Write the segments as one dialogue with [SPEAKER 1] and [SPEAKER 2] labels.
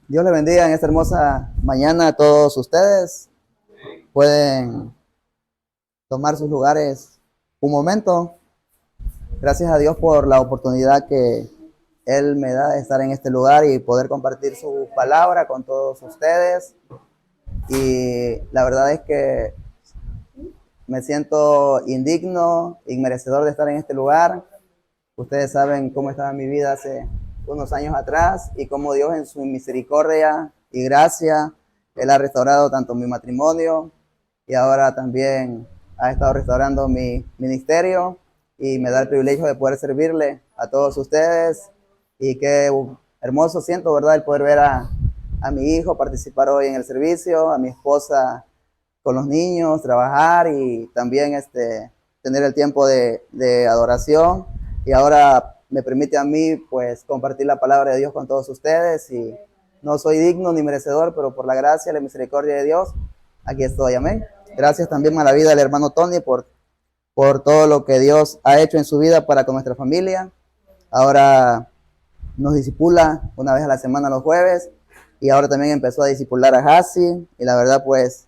[SPEAKER 1] Dios les bendiga en esta hermosa mañana a todos ustedes. Pueden tomar sus lugares un momento. Gracias a Dios por la oportunidad que Él me da de estar en este lugar y poder compartir su palabra con todos ustedes. Y la verdad es que me siento indigno, inmerecedor de estar en este lugar. Ustedes saben cómo estaba mi vida hace unos años atrás y cómo Dios en su misericordia y gracia, Él ha restaurado tanto mi matrimonio y ahora también ha estado restaurando mi ministerio y me da el privilegio de poder servirle a todos ustedes. Y qué hermoso siento, ¿verdad?, el poder ver a mi hijo participar hoy en el servicio, a mi esposa con los niños, trabajar y también tener el tiempo de adoración. Y ahora me permite a mí pues compartir la palabra de Dios con todos ustedes. Y no soy digno ni merecedor, pero por la gracia y la misericordia de Dios, aquí estoy, amén. Gracias también a la vida del hermano Tony por todo lo que Dios ha hecho en su vida para con nuestra familia. Ahora nos discipula una vez a la semana los jueves y ahora también empezó a discipular a Hasi y la verdad pues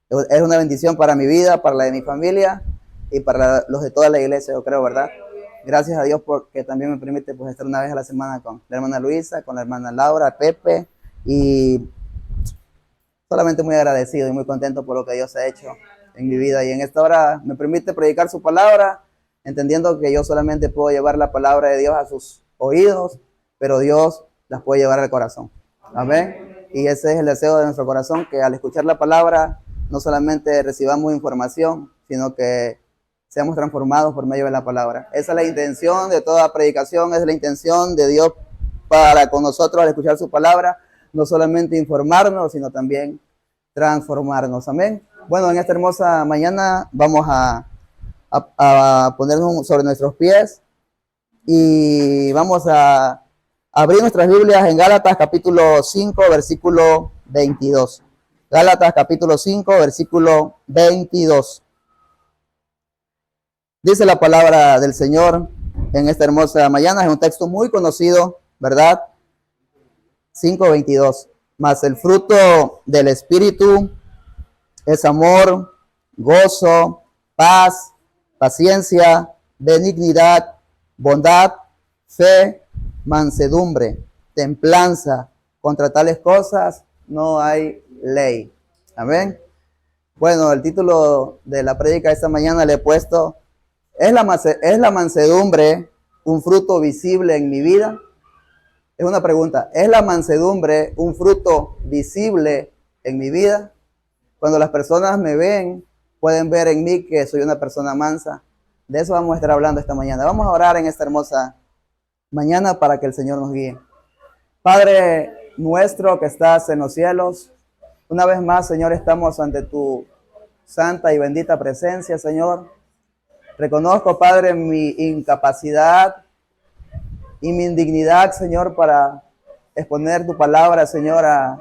[SPEAKER 1] es una bendición para mi vida, para la de mi familia y para los de toda la iglesia, yo creo, ¿verdad? Gracias a Dios porque también me permite pues estar una vez a la semana con la hermana Luisa, con la hermana Laura, Pepe, y solamente muy agradecido y muy contento por lo que Dios ha hecho en mi vida. Y en esta hora me permite predicar su palabra, entendiendo que yo solamente puedo llevar la palabra de Dios a sus oídos, pero Dios las puede llevar al corazón. Amén. Y ese es el deseo de nuestro corazón, que al escuchar la palabra no solamente recibamos información, sino que seamos transformados por medio de la palabra. Esa es la intención de toda predicación, es la intención de Dios para con nosotros al escuchar su palabra, no solamente informarnos, sino también transformarnos. Amén. Bueno, en esta hermosa mañana vamos a ponernos sobre nuestros pies y vamos a abrir nuestras Biblias en Gálatas capítulo 5, versículo 22. Gálatas capítulo 5, versículo 22. Dice la palabra del Señor en esta hermosa mañana, es un texto muy conocido, ¿verdad? 5:22. Mas el fruto del Espíritu es amor, gozo, paz, paciencia, benignidad, bondad, fe, mansedumbre, templanza. Contra tales cosas no hay ley. Amén. Bueno, el título de la prédica esta mañana le he puesto: ¿Es la mansedumbre un fruto visible en mi vida? Es una pregunta. ¿Es la mansedumbre un fruto visible en mi vida? Cuando las personas me ven, pueden ver en mí que soy una persona mansa. De eso vamos a estar hablando esta mañana. Vamos a orar en esta hermosa mañana para que el Señor nos guíe. Padre nuestro que estás en los cielos, una vez más, Señor, estamos ante tu santa y bendita presencia, Señor. Reconozco, Padre, mi incapacidad y mi indignidad, Señor, para exponer tu palabra, Señor, a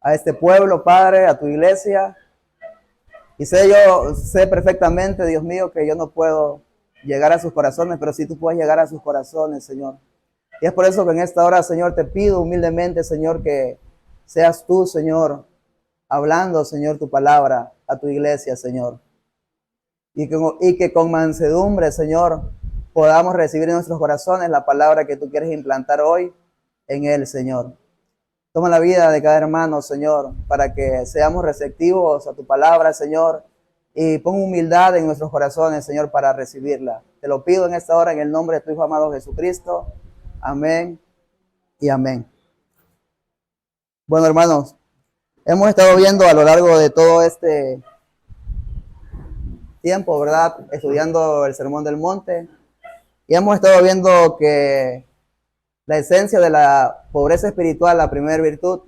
[SPEAKER 1] este pueblo, Padre, a tu iglesia. Y sé perfectamente, Dios mío, que yo no puedo llegar a sus corazones, pero sí tú puedes llegar a sus corazones, Señor. Y es por eso que en esta hora, Señor, te pido humildemente, Señor, que seas tú, Señor, hablando, Señor, tu palabra a tu iglesia, Señor. Y que con mansedumbre, Señor, podamos recibir en nuestros corazones la palabra que tú quieres implantar hoy en él, Señor. Toma la vida de cada hermano, Señor, para que seamos receptivos a tu palabra, Señor, y pon humildad en nuestros corazones, Señor, para recibirla. Te lo pido en esta hora en el nombre de tu Hijo amado Jesucristo. Amén y amén. Bueno, hermanos, hemos estado viendo a lo largo de todo este tiempo, ¿verdad?, estudiando el Sermón del Monte, y hemos estado viendo que la esencia de la pobreza espiritual, la primera virtud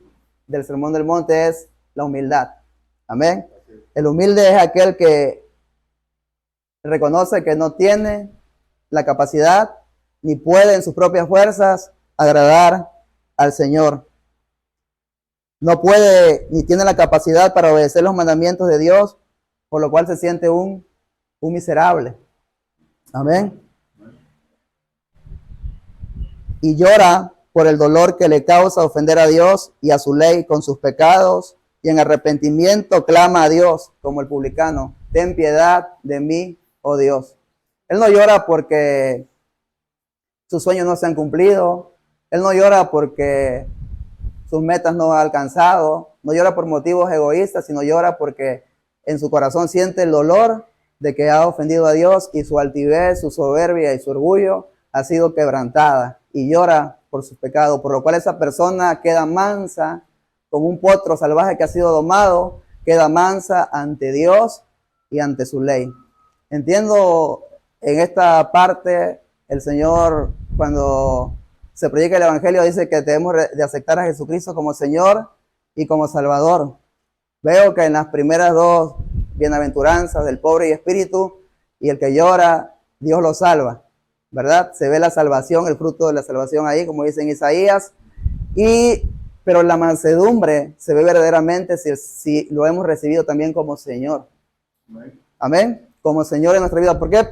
[SPEAKER 1] del Sermón del Monte es la humildad. Amén. El humilde es aquel que reconoce que no tiene la capacidad ni puede en sus propias fuerzas agradar al Señor. No puede ni tiene la capacidad para obedecer los mandamientos de Dios, por lo cual se siente un miserable. Amén. y llora por el dolor que le causa ofender a Dios y a su ley con sus pecados, y en arrepentimiento clama a Dios como el publicano: ten piedad de mí, oh Dios. Él no llora porque sus sueños no se han cumplido, él no llora porque sus metas no ha alcanzado, no llora por motivos egoístas, sino llora porque en su corazón siente el dolor de que ha ofendido a Dios y su altivez, su soberbia y su orgullo ha sido quebrantada, y llora por sus pecados, por lo cual esa persona queda mansa como un potro salvaje que ha sido domado, queda mansa ante Dios y ante su ley. Entiendo en esta parte el Señor, cuando se predica el Evangelio, dice que debemos de aceptar a Jesucristo como Señor y como Salvador. Veo que en las primeras dos bienaventuranzas del pobre y espíritu y el que llora, Dios lo salva, ¿verdad? Se ve la salvación, el fruto de la salvación ahí, como dice en Isaías. Pero la mansedumbre se ve verdaderamente si lo hemos recibido también como Señor. Amén. Como Señor en nuestra vida. ¿Por qué?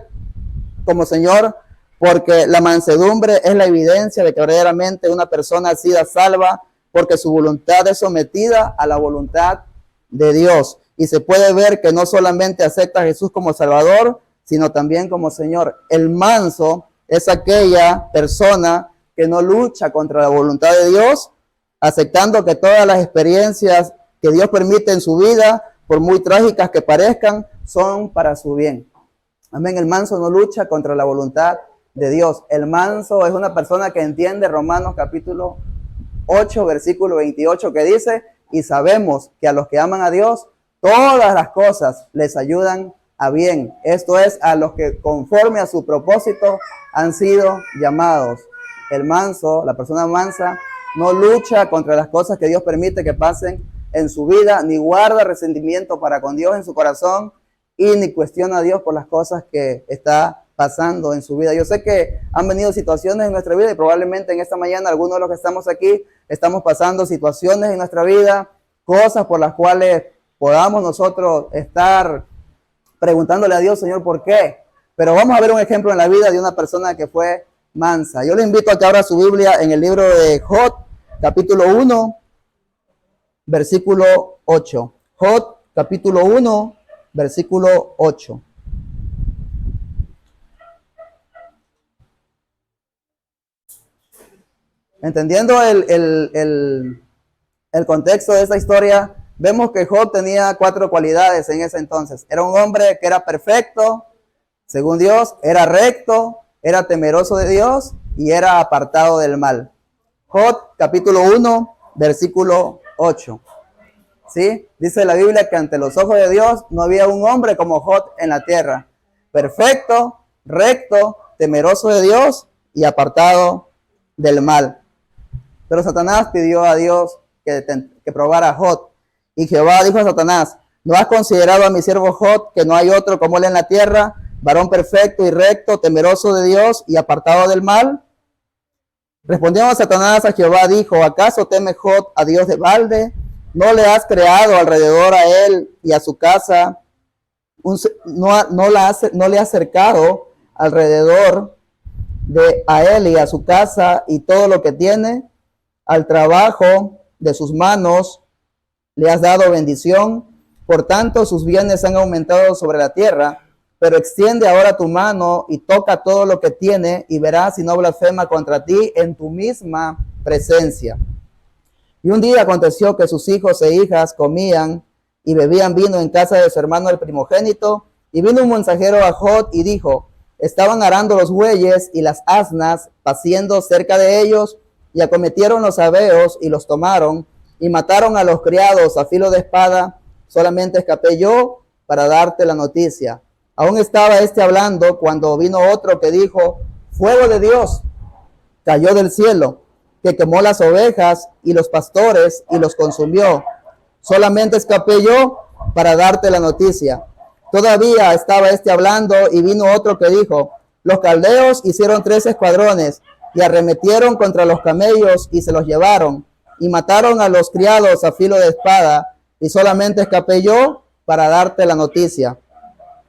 [SPEAKER 1] Como Señor, porque la mansedumbre es la evidencia de que verdaderamente una persona ha sido salva, porque su voluntad es sometida a la voluntad de Dios. Y se puede ver que no solamente acepta a Jesús como Salvador, sino también como Señor. El manso es aquella persona que no lucha contra la voluntad de Dios, aceptando que todas las experiencias que Dios permite en su vida, por muy trágicas que parezcan, son para su bien. Amén. El manso no lucha contra la voluntad de Dios. El manso es una persona que entiende Romanos capítulo 8, versículo 28, que dice: y sabemos que a los que aman a Dios, todas las cosas les ayudan a bien. Esto es, a los que conforme a su propósito han sido llamados. El manso, la persona mansa, no lucha contra las cosas que Dios permite que pasen en su vida, ni guarda resentimiento para con Dios en su corazón, y ni cuestiona a Dios por las cosas que está pasando en su vida. Yo sé que han venido situaciones en nuestra vida, y probablemente en esta mañana algunos de los que estamos aquí estamos pasando situaciones en nuestra vida, cosas por las cuales podamos nosotros estar preguntándole a Dios: Señor, ¿por qué? Pero vamos a ver un ejemplo en la vida de una persona que fue mansa. Yo le invito a que abra su Biblia en el libro de Job, capítulo 1, versículo 8. Job, capítulo 1, versículo 8. Entendiendo el contexto de esta historia, vemos que Job tenía 4 cualidades en ese entonces. Era un hombre que era perfecto, según Dios, era recto, era temeroso de Dios y era apartado del mal. Job, capítulo 1, versículo 8. ¿Sí? Dice la Biblia que ante los ojos de Dios no había un hombre como Job en la tierra. Perfecto, recto, temeroso de Dios y apartado del mal. Pero Satanás pidió a Dios que probara a Job. Y Jehová dijo a Satanás: ¿no has considerado a mi siervo Job, que no hay otro como él en la tierra, varón perfecto y recto, temeroso de Dios y apartado del mal? Respondiendo Satanás a Jehová, dijo: ¿acaso teme Job a Dios de balde? ¿No le has creado alrededor a él y a su casa? ¿No le has cercado alrededor a él y a su casa y todo lo que tiene? Al trabajo de sus manos le has dado bendición. Por tanto, sus bienes han aumentado sobre la tierra. Pero extiende ahora tu mano y toca todo lo que tiene, y verás si no blasfema contra ti en tu misma presencia. Y un día aconteció que sus hijos e hijas comían y bebían vino en casa de su hermano el primogénito, y vino un mensajero a Job y dijo: estaban arando los bueyes y las asnas, paciendo cerca de ellos, y acometieron los sabeos y los tomaron, y mataron a los criados a filo de espada. Solamente escapé yo para darte la noticia. Aún estaba hablando cuando vino otro que dijo: fuego de Dios cayó del cielo, que quemó las ovejas y los pastores y los consumió. Solamente escapé yo para darte la noticia. Todavía estaba hablando y vino otro que dijo: los caldeos hicieron 3 escuadrones y arremetieron contra los camellos y se los llevaron y mataron a los criados a filo de espada, y solamente escapé yo para darte la noticia.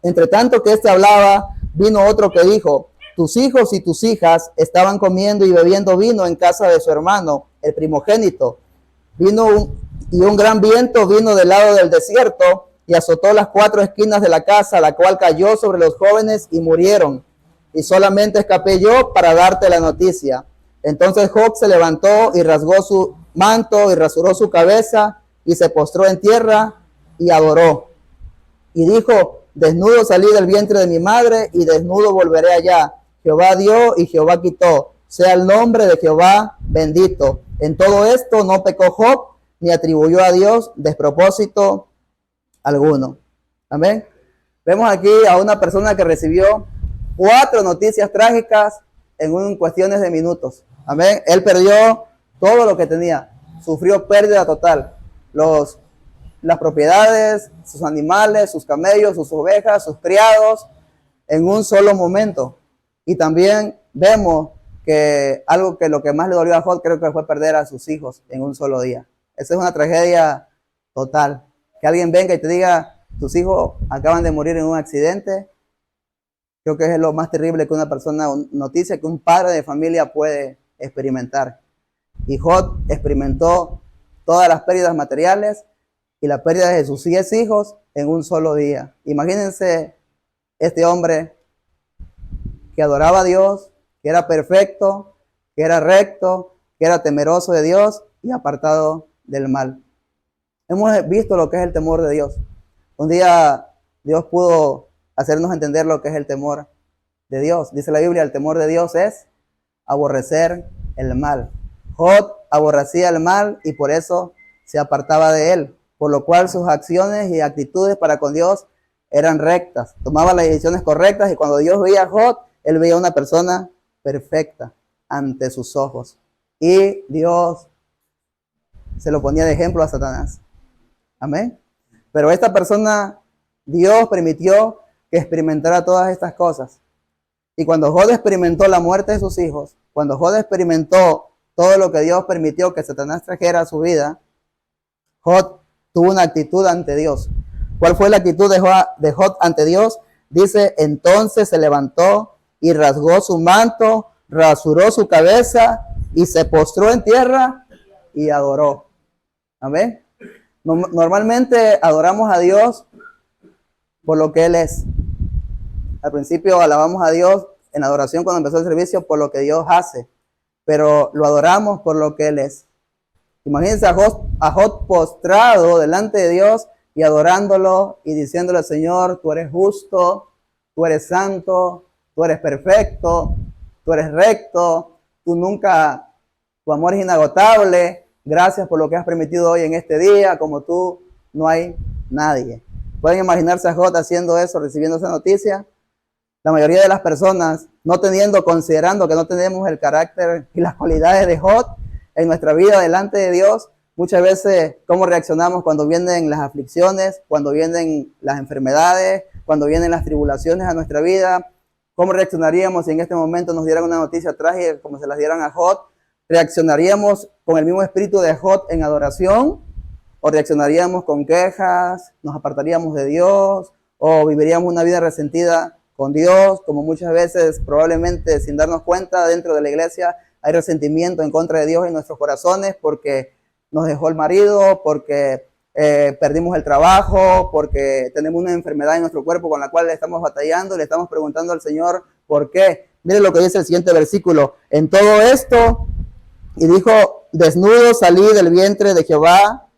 [SPEAKER 1] Entre tanto que hablaba, vino otro que dijo: tus hijos y tus hijas estaban comiendo y bebiendo vino en casa de su hermano, el primogénito. Y un gran viento vino del lado del desierto y azotó las 4 esquinas de la casa, la cual cayó sobre los jóvenes y murieron. Y solamente escapé yo para darte la noticia. Entonces Job se levantó y rasgó su manto y rasuró su cabeza y se postró en tierra y adoró. Y dijo: desnudo salí del vientre de mi madre y desnudo volveré allá. Jehová dio y Jehová quitó. Sea el nombre de Jehová bendito. En todo esto no pecó Job ni atribuyó a Dios despropósito alguno. Amén. Vemos aquí a una persona que recibió 4 noticias trágicas en cuestiones de minutos. Amén. Él perdió todo lo que tenía. Sufrió pérdida total. Las propiedades, sus animales, sus camellos, sus ovejas, sus criados, en un solo momento. Y también vemos que algo que lo que más le dolió a Job creo que fue perder a sus hijos en un solo día. Esa es una tragedia total. Que alguien venga y te diga: tus hijos acaban de morir en un accidente. Creo que es lo más terrible que una persona, noticia que un padre de familia puede experimentar. Y Job experimentó todas las pérdidas materiales y la pérdida de sus 10 hijos en un solo día. Imagínense este hombre que adoraba a Dios, que era perfecto, que era recto, que era temeroso de Dios y apartado del mal. Hemos visto lo que es el temor de Dios. Un día Dios pudo hacernos entender lo que es el temor de Dios. Dice la Biblia: el temor de Dios es aborrecer el mal. Job aborrecía el mal y por eso se apartaba de él, por lo cual sus acciones y actitudes para con Dios eran rectas. Tomaba las decisiones correctas y cuando Dios veía a Job, él veía a una persona perfecta ante sus ojos. Y Dios se lo ponía de ejemplo a Satanás. Amén. Pero esta persona, Dios permitió que experimentara todas estas cosas. Y cuando Job experimentó la muerte de sus hijos, cuando Job experimentó todo lo que Dios permitió que Satanás trajera a su vida, Job tuvo una actitud ante Dios. ¿Cuál fue la actitud de Job ante Dios? Dice: entonces se levantó y rasgó su manto, rasuró su cabeza y se postró en tierra y adoró. Amén. Normalmente adoramos a Dios por lo que Él es. Al principio alabamos a Dios en la adoración cuando empezó el servicio por lo que Dios hace, pero lo adoramos por lo que Él es. Imagínense a Job postrado delante de Dios y adorándolo y diciéndole: Señor, tú eres justo, tú eres santo, tú eres perfecto, tú eres recto, tu amor es inagotable, gracias por lo que has permitido hoy en este día, como tú no hay nadie. ¿Pueden imaginarse a Job haciendo eso, recibiendo esa noticia? La mayoría de las personas, considerando que no tenemos el carácter y las cualidades de Job en nuestra vida delante de Dios, muchas veces, ¿cómo reaccionamos cuando vienen las aflicciones, cuando vienen las enfermedades, cuando vienen las tribulaciones a nuestra vida? ¿Cómo reaccionaríamos si en este momento nos dieran una noticia trágica como se las dieran a Job? ¿Reaccionaríamos con el mismo espíritu de Job en adoración? ¿O reaccionaríamos con quejas, nos apartaríamos de Dios, o viviríamos una vida resentida con Dios, como muchas veces probablemente sin darnos cuenta dentro de la iglesia hay resentimiento en contra de Dios en nuestros corazones porque nos dejó el marido, porque perdimos el trabajo, porque tenemos una enfermedad en nuestro cuerpo con la cual le estamos batallando y le estamos preguntando al Señor por qué? Miren lo que dice el siguiente versículo: en todo esto, y dijo: desnudo salí del vientre de Jehová,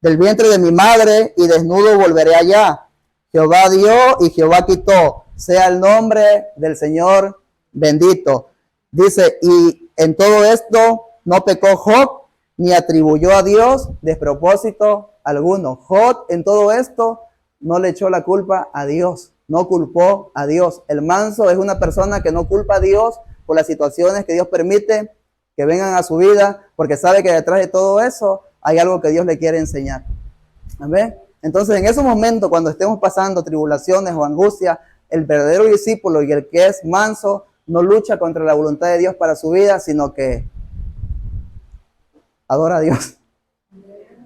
[SPEAKER 1] del vientre de mi madre, y desnudo volveré allá. Jehová dio y Jehová quitó. Sea el nombre del Señor bendito. Dice: y en todo esto no pecó Job, ni atribuyó a Dios despropósito alguno. Job en todo esto no le echó la culpa a Dios, no culpó a Dios. El manso es una persona que no culpa a Dios por las situaciones que Dios permite que vengan a su vida, porque sabe que detrás de todo eso hay algo que Dios le quiere enseñar. ¿Amén? Entonces, en esos momentos, cuando estemos pasando tribulaciones o angustia, el verdadero discípulo y el que es manso no lucha contra la voluntad de Dios para su vida, sino que adora a Dios.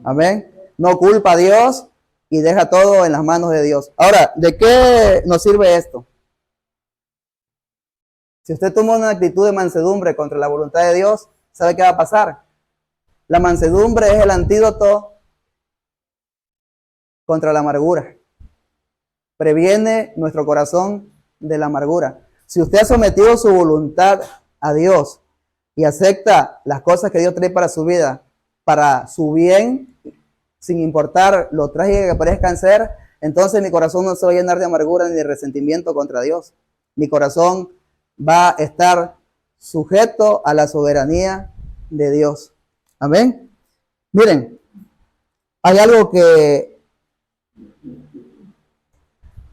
[SPEAKER 1] Amén. No culpa a Dios y deja todo en las manos de Dios. Ahora, ¿de qué nos sirve esto? Si usted toma una actitud de mansedumbre contra la voluntad de Dios, ¿sabe qué va a pasar? La mansedumbre es el antídoto contra la amargura. Previene nuestro corazón de la amargura. Si usted ha sometido su voluntad a Dios y acepta las cosas que Dios trae para su vida, para su bien, sin importar lo trágico que parezcan ser, entonces mi corazón no se va a llenar de amargura ni de resentimiento contra Dios. Mi corazón va a estar sujeto a la soberanía de Dios. Amén. Miren, hay algo que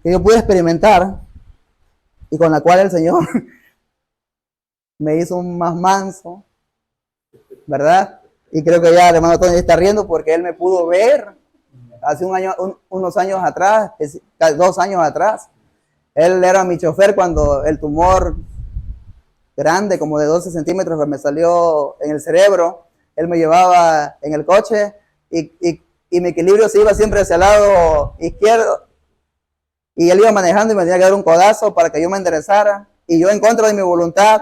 [SPEAKER 1] yo pude experimentar y con la cual el Señor me hizo un más manso, ¿verdad? Y creo que ya el hermano Tony está riendo porque él me pudo ver hace unos años atrás, 2 años atrás. Él era mi chofer cuando el tumor grande, como de 12 centímetros, que me salió en el cerebro. Él me llevaba en el coche y mi equilibrio se iba siempre hacia el lado izquierdo. Y él iba manejando y me tenía que dar un codazo para que yo me enderezara. Y yo, en contra de mi voluntad,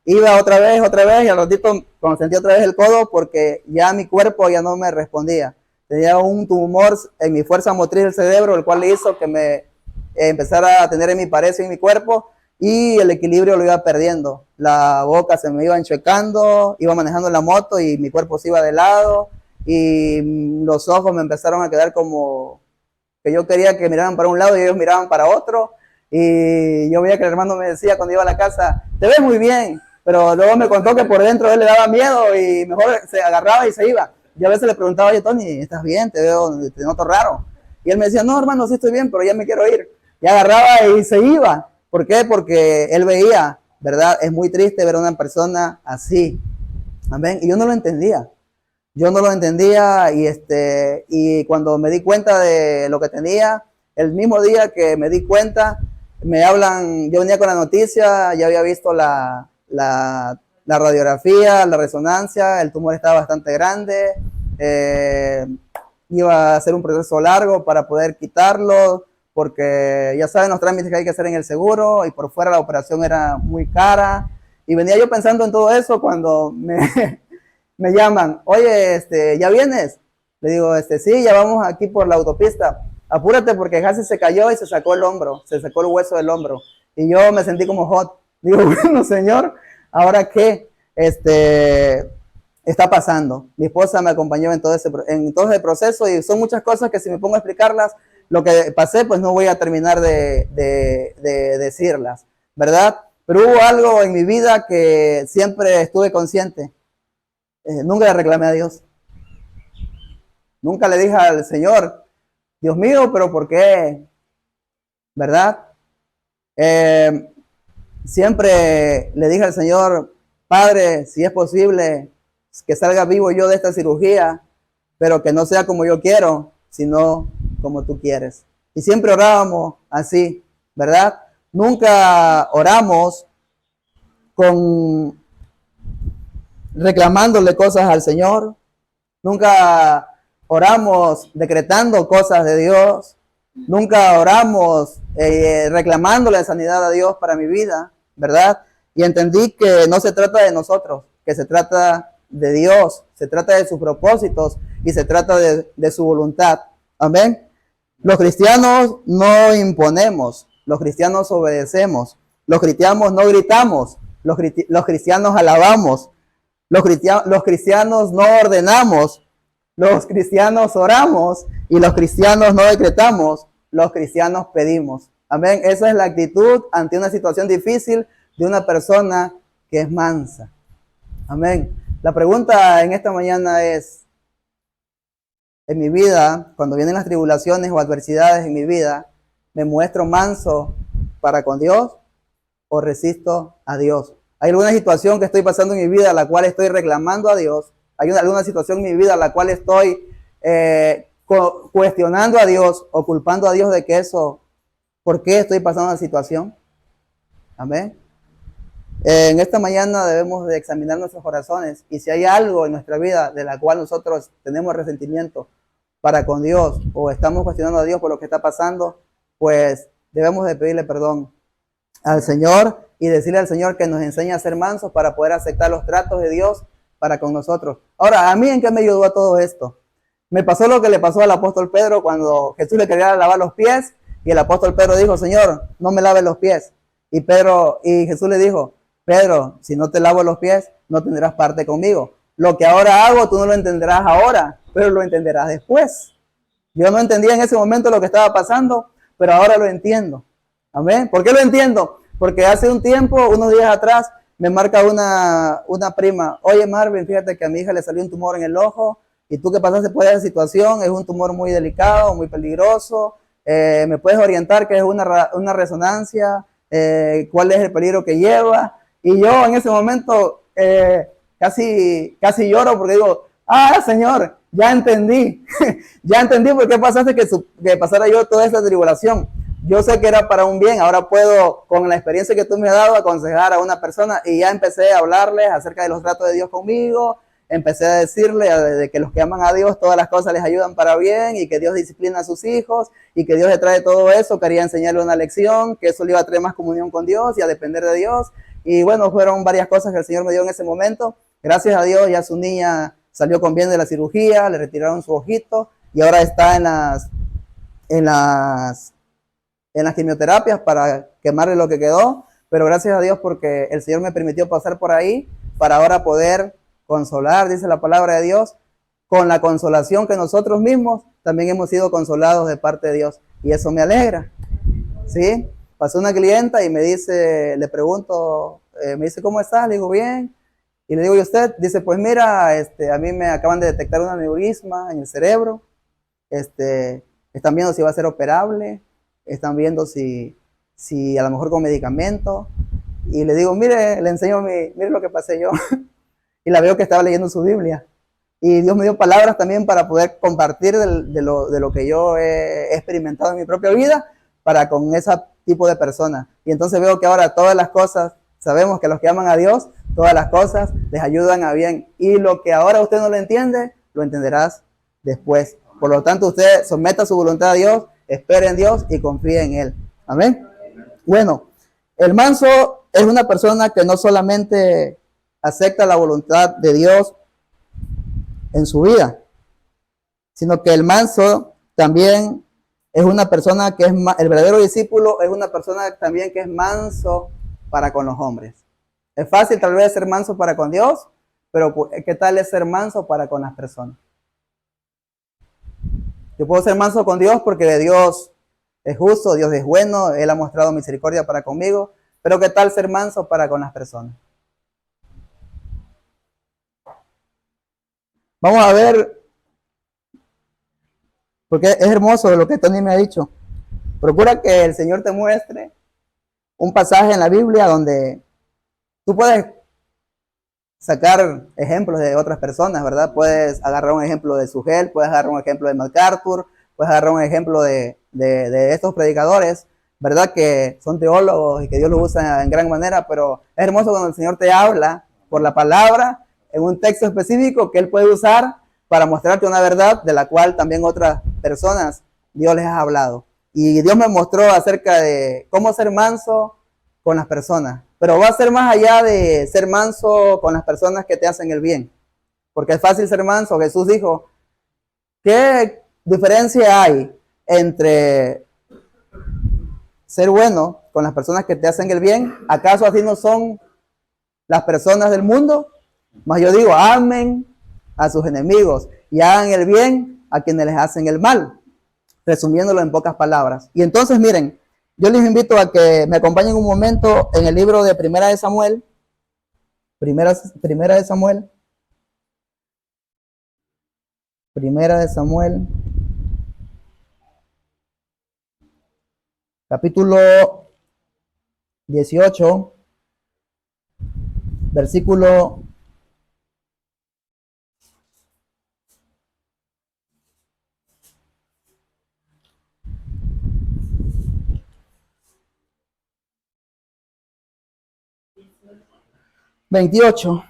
[SPEAKER 1] iba otra vez, y al ratito cuando sentí otra vez el codo, porque ya mi cuerpo ya no me respondía. Tenía un tumor en mi fuerza motriz del cerebro, el cual hizo que me empezara a tener en mi pareja y en mi cuerpo, y el equilibrio lo iba perdiendo. La boca se me iba enchecando, iba manejando la moto y mi cuerpo se iba de lado, y los ojos me empezaron a quedar como que yo quería que miraran para un lado y ellos miraban para otro. Y yo veía que el hermano me decía cuando iba a la casa, te ves muy bien, pero luego me contó que por dentro él le daba miedo y mejor se agarraba y se iba. Yo a veces le preguntaba, oye Tony, ¿estás bien? Te veo, te noto raro. Y él me decía, no hermano, sí estoy bien, pero ya me quiero ir. Y agarraba y se iba. ¿Por qué? Porque él veía, ¿verdad? Es muy triste ver a una persona así. Amén. Y yo no lo entendía. Yo no lo entendía y cuando me di cuenta de lo que tenía, el mismo día que me di cuenta, me hablan, yo venía con la noticia, ya había visto la radiografía, la resonancia, el tumor estaba bastante grande, iba a ser un proceso largo para poder quitarlo, porque ya saben los trámites que hay que hacer en el seguro y por fuera la operación era muy cara. Y venía yo pensando en todo eso cuando me llaman, oye, ¿ya vienes? Le digo, sí, ya vamos aquí por la autopista. Apúrate porque Hassi se cayó y se sacó el hombro, se sacó el hueso del hombro. Y yo me sentí como hot. Digo, bueno, señor, ¿ahora qué está pasando? Mi esposa me acompañó en todo ese proceso y son muchas cosas que si me pongo a explicarlas, lo que pasé, pues no voy a terminar de decirlas, ¿verdad? Pero hubo algo en mi vida que siempre estuve consciente. Nunca le reclamé a Dios. Nunca le dije al Señor, Dios mío, pero ¿por qué? ¿Verdad? Siempre le dije al Señor, Padre, si es posible que salga vivo yo de esta cirugía, pero que no sea como yo quiero, sino como tú quieres. Y siempre orábamos así, ¿verdad? Nunca oramos reclamándole cosas al Señor. Nunca oramos decretando cosas de Dios. Nunca oramos reclamándole sanidad a Dios para mi vida, ¿verdad? Y entendí que no se trata de nosotros, que se trata de Dios, se trata de sus propósitos y se trata de su voluntad. Amén. Los cristianos no imponemos, los cristianos obedecemos, los cristianos no gritamos, los cristianos alabamos, los cristianos no ordenamos, los cristianos oramos y los cristianos no decretamos, los cristianos pedimos. Amén. Esa es la actitud ante una situación difícil de una persona que es mansa. Amén. La pregunta en esta mañana es, en mi vida, cuando vienen las tribulaciones o adversidades en mi vida, ¿me muestro manso para con Dios o resisto a Dios? ¿Hay alguna situación que estoy pasando en mi vida a la cual estoy reclamando a Dios? ¿Hay alguna situación en mi vida a la cual estoy cuestionando a Dios o culpando a Dios de que eso, por qué estoy pasando una situación? Amén. En esta mañana debemos de examinar nuestros corazones y si hay algo en nuestra vida de la cual nosotros tenemos resentimiento para con Dios o estamos cuestionando a Dios por lo que está pasando, pues debemos de pedirle perdón al Señor y decirle al Señor que nos enseñe a ser mansos para poder aceptar los tratos de Dios para con nosotros. Ahora, ¿a mí en qué me ayudó a todo esto? Me pasó lo que le pasó al apóstol Pedro cuando Jesús le quería lavar los pies y el apóstol Pedro dijo, Señor, no me laves los pies. Y Jesús le dijo, Pedro, si no te lavo los pies, no tendrás parte conmigo. Lo que ahora hago, tú no lo entenderás ahora, pero lo entenderás después. Yo no entendía en ese momento lo que estaba pasando, pero ahora lo entiendo. Amén. ¿Por qué lo entiendo? Porque hace un tiempo, unos días atrás, me marca una prima. Oye, Marvin, fíjate que a mi hija le salió un tumor en el ojo y tú que pasaste por esa situación, es un tumor muy delicado, muy peligroso. ¿Me puedes orientar qué es una resonancia? ¿Cuál es el peligro que lleva? Y yo en ese momento casi lloro porque digo, Señor, ya entendí, ya entendí por qué pasaste que pasara yo toda esta tribulación. Yo sé que era para un bien, ahora puedo, con la experiencia que tú me has dado, aconsejar a una persona y ya empecé a hablarles acerca de los tratos de Dios conmigo, empecé a decirle de que los que aman a Dios, todas las cosas les ayudan para bien y que Dios disciplina a sus hijos y que Dios le trae todo eso. Quería enseñarle una lección, que eso le iba a traer más comunión con Dios y a depender de Dios. Y bueno, fueron varias cosas que el Señor me dio en ese momento. Gracias a Dios ya su niña salió con bien de la cirugía, le retiraron su ojito y ahora está en las quimioterapias para quemarle lo que quedó, pero gracias a Dios porque el Señor me permitió pasar por ahí para ahora poder consolar, dice la palabra de Dios, con la consolación que nosotros mismos también hemos sido consolados de parte de Dios, y eso me alegra, ¿sí? Pasó una clienta y me dice, le pregunto, me dice, ¿cómo estás? Le digo, bien. Y le digo, ¿y usted? Dice, pues mira, a mí me acaban de detectar un aneurisma en el cerebro, están viendo si va a ser operable, están viendo si a lo mejor con medicamento. Y le digo, mire, le enseño, mire lo que pasé yo. Y la veo que estaba leyendo su Biblia. Y Dios me dio palabras también para poder compartir de lo que yo he experimentado en mi propia vida para con ese tipo de personas. Y entonces veo que ahora todas las cosas, sabemos que los que aman a Dios, todas las cosas les ayudan a bien. Y lo que ahora usted no lo entiende, lo entenderás después. Por lo tanto, usted someta su voluntad a Dios, espere en Dios y confíe en Él. Amén. Bueno, el manso es una persona que no solamente acepta la voluntad de Dios en su vida, sino que el manso también es una persona que el verdadero discípulo es una persona también que es manso para con los hombres. Es fácil tal vez ser manso para con Dios, pero ¿qué tal es ser manso para con las personas? Yo puedo ser manso con Dios porque Dios es justo, Dios es bueno, Él ha mostrado misericordia para conmigo, pero ¿qué tal ser manso para con las personas? Vamos a ver, porque es hermoso lo que Tony me ha dicho. Procura que el Señor te muestre un pasaje en la Biblia donde tú puedes sacar ejemplos de otras personas, ¿verdad? Puedes agarrar un ejemplo de Sugel, puedes agarrar un ejemplo de MacArthur, puedes agarrar un ejemplo de estos predicadores, ¿verdad? Que son teólogos y que Dios los usa en gran manera, pero es hermoso cuando el Señor te habla por la palabra en un texto específico que Él puede usar para mostrarte una verdad de la cual también otras personas Dios les ha hablado. Y Dios me mostró acerca de cómo ser manso con las personas, pero va a ser más allá de ser manso con las personas que te hacen el bien, porque es fácil ser manso. Jesús dijo, ¿qué diferencia hay entre ser bueno con las personas que te hacen el bien? ¿Acaso así no son las personas del mundo? Mas yo digo, amen a sus enemigos y hagan el bien a quienes les hacen el mal, resumiéndolo en pocas palabras. Y entonces miren, yo les invito a que me acompañen un momento en el libro de Primera de Samuel. Primera de Samuel. Primera de Samuel. Capítulo 18. Versículo 28.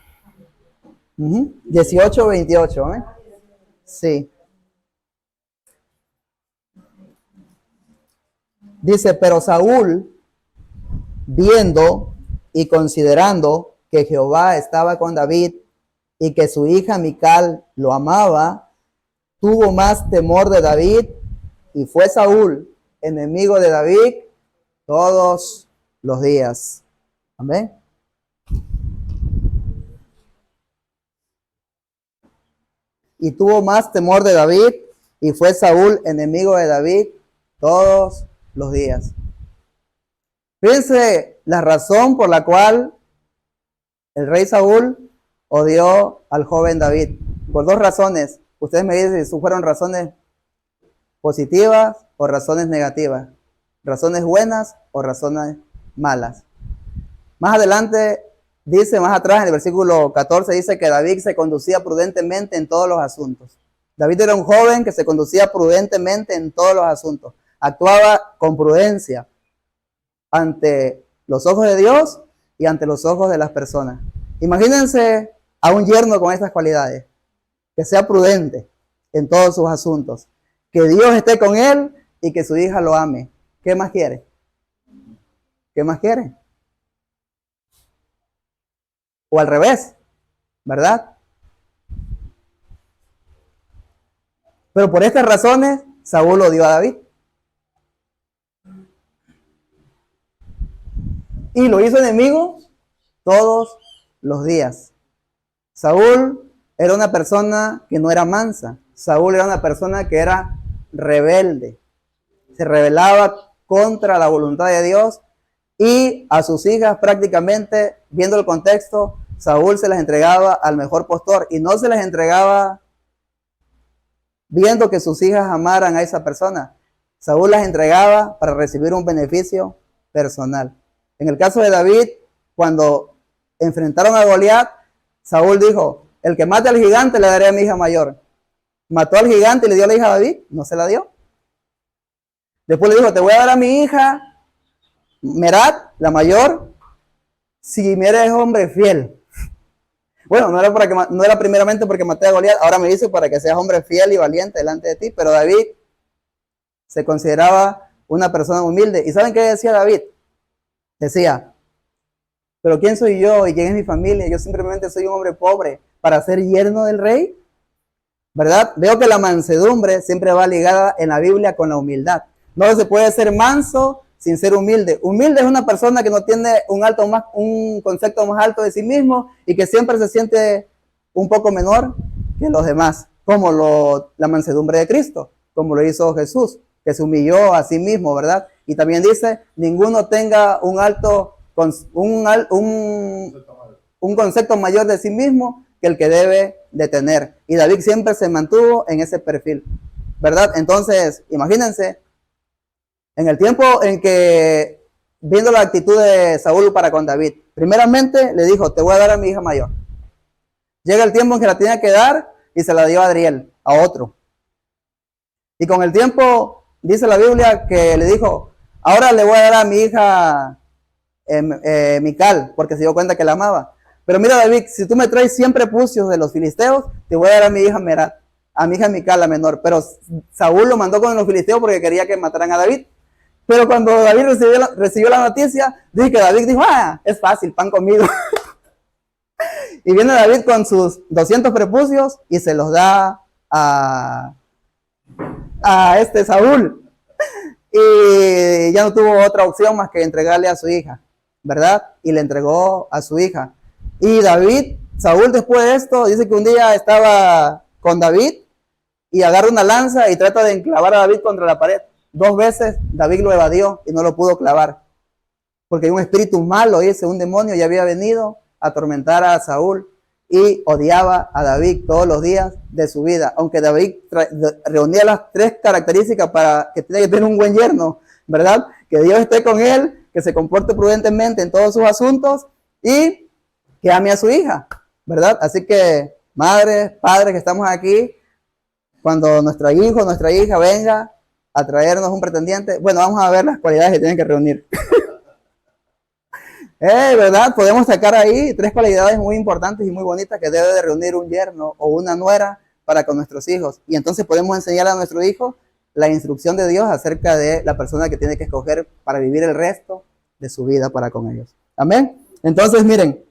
[SPEAKER 1] 18, 28. Sí. Dice, pero Saúl viendo y considerando que Jehová estaba con David y que su hija Mical lo amaba, tuvo más temor de David y fue Saúl enemigo de David todos los días. Amén. Y tuvo más temor de David y fue Saúl enemigo de David todos los días. Fíjense la razón por la cual el rey Saúl odió al joven David. Por dos razones. Ustedes me dicen si fueron razones positivas o razones negativas. Razones buenas o razones malas. Más adelante dice, más atrás en el versículo 14, dice que David se conducía prudentemente en todos los asuntos. David era un joven que se conducía prudentemente en todos los asuntos. Actuaba con prudencia ante los ojos de Dios y ante los ojos de las personas. Imagínense a un yerno con estas cualidades, que sea prudente en todos sus asuntos, que Dios esté con él y que su hija lo ame. ¿Qué más quiere? ¿Qué más quiere? O al revés, ¿verdad? Pero por estas razones, Saúl odió a David. Y lo hizo enemigo todos los días. Saúl era una persona que no era mansa. Saúl era una persona que era rebelde. Se rebelaba contra la voluntad de Dios y a sus hijas prácticamente, viendo el contexto, Saúl se las entregaba al mejor postor y no se las entregaba viendo que sus hijas amaran a esa persona. Saúl las entregaba para recibir un beneficio personal. En el caso de David, cuando enfrentaron a Goliat, Saúl dijo, el que mate al gigante le daré a mi hija mayor. Mató al gigante y le dio la hija a David, no se la dio. Después le dijo, te voy a dar a mi hija Merat, la mayor, si me eres hombre fiel. Bueno, no era primeramente porque maté a Goliat, ahora me dice para que seas hombre fiel y valiente delante de ti, pero David se consideraba una persona humilde. ¿Y saben qué decía David? Decía, pero ¿quién soy yo y quién es mi familia? Yo simplemente soy un hombre pobre para ser yerno del rey, ¿verdad? Veo que la mansedumbre siempre va ligada en la Biblia con la humildad. No se puede ser manso sin ser humilde. Humilde es una persona que no tiene un concepto más alto de sí mismo y que siempre se siente un poco menor que los demás, como la mansedumbre de Cristo, como lo hizo Jesús, que se humilló a sí mismo, ¿verdad? Y también dice, ninguno tenga un concepto mayor de sí mismo que el que debe de tener. Y David siempre se mantuvo en ese perfil, ¿verdad? Entonces, imagínense, en el tiempo en que, viendo la actitud de Saúl para con David, primeramente le dijo, te voy a dar a mi hija mayor. Llega el tiempo en que la tenía que dar y se la dio a Adriel, a otro. Y con el tiempo, dice la Biblia, que le dijo, ahora le voy a dar a mi hija Mical, porque se dio cuenta que la amaba. Pero mira, David, si tú me traes 100 prepucios de los filisteos, te voy a dar a mi hija Merat, a mi hija Mical, la menor. Pero Saúl lo mandó con los filisteos porque quería que mataran a David. Pero cuando David recibió la noticia, dice que David dijo, es fácil, pan comido. Y viene David con sus 200 prepucios y se los da a Saúl. Y ya no tuvo otra opción más que entregarle a su hija, ¿verdad? Y le entregó a su hija. Y Saúl después de esto, dice que un día estaba con David y agarra una lanza y trata de enclavar a David contra la pared. 2 veces David lo evadió y no lo pudo clavar. Porque un espíritu malo, un demonio ya había venido a atormentar a Saúl y odiaba a David todos los días de su vida. Aunque David reunía las 3 características para que tiene que tener un buen yerno, ¿verdad? Que Dios esté con él, que se comporte prudentemente en todos sus asuntos y que ame a su hija, ¿verdad? Así que, madres, padres que estamos aquí, cuando nuestro hijo, nuestra hija venga a traernos un pretendiente, bueno, vamos a ver las cualidades que tienen que reunir. ¿Verdad? Podemos sacar ahí 3 cualidades muy importantes y muy bonitas que debe de reunir un yerno o una nuera para con nuestros hijos. Y entonces podemos enseñar a nuestro hijo la instrucción de Dios acerca de la persona que tiene que escoger para vivir el resto de su vida para con ellos. Amén. Entonces, miren.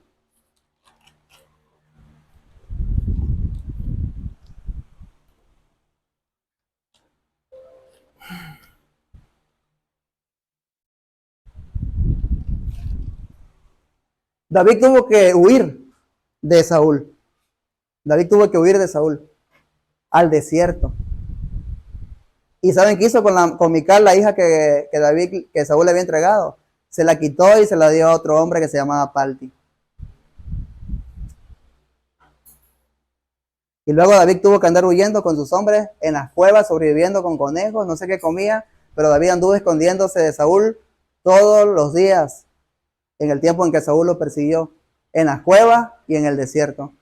[SPEAKER 1] David tuvo que huir de Saúl. David tuvo que huir de Saúl al desierto. ¿Y saben qué hizo con Mical, la hija que Saúl le había entregado? Se la quitó y se la dio a otro hombre que se llamaba Palti. Y luego David tuvo que andar huyendo con sus hombres en las cuevas, sobreviviendo con conejos, no sé qué comía, pero David anduvo escondiéndose de Saúl todos los días en el tiempo en que Saúl lo persiguió, en las cuevas y en el desierto,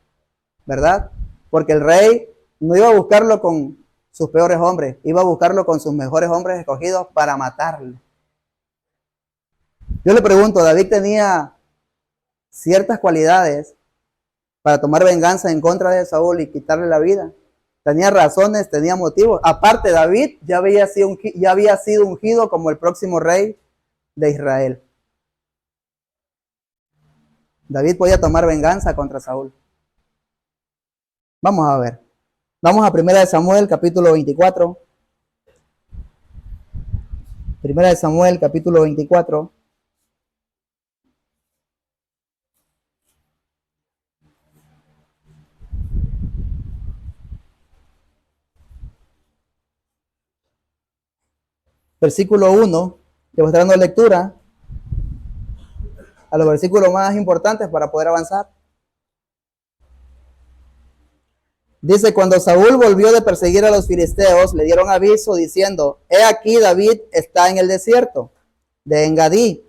[SPEAKER 1] ¿verdad? Porque el rey no iba a buscarlo con sus peores hombres, iba a buscarlo con sus mejores hombres escogidos para matarle. Yo le pregunto, David tenía ciertas cualidades para tomar venganza en contra de Saúl y quitarle la vida. Tenía razones, tenía motivos. Aparte, David ya había sido ungido como el próximo rey de Israel. David podía tomar venganza contra Saúl. Vamos a ver. Vamos a 1 Samuel, capítulo 24. 1 Samuel, capítulo 24. Versículo 1. Le voy a estar dando lectura a los versículos más importantes para poder avanzar. Dice, cuando Saúl volvió de perseguir a los filisteos, le dieron aviso diciendo, he aquí David está en el desierto de Engadí.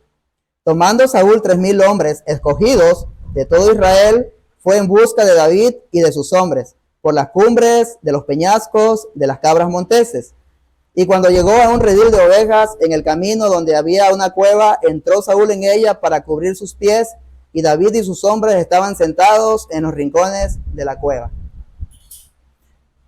[SPEAKER 1] Tomando Saúl 3,000 hombres escogidos de todo Israel, fue en busca de David y de sus hombres, por las cumbres de los peñascos, de las cabras monteses. Y cuando llegó a un redil de ovejas en el camino donde había una cueva, entró Saúl en ella para cubrir sus pies, y David y sus hombres estaban sentados en los rincones de la cueva.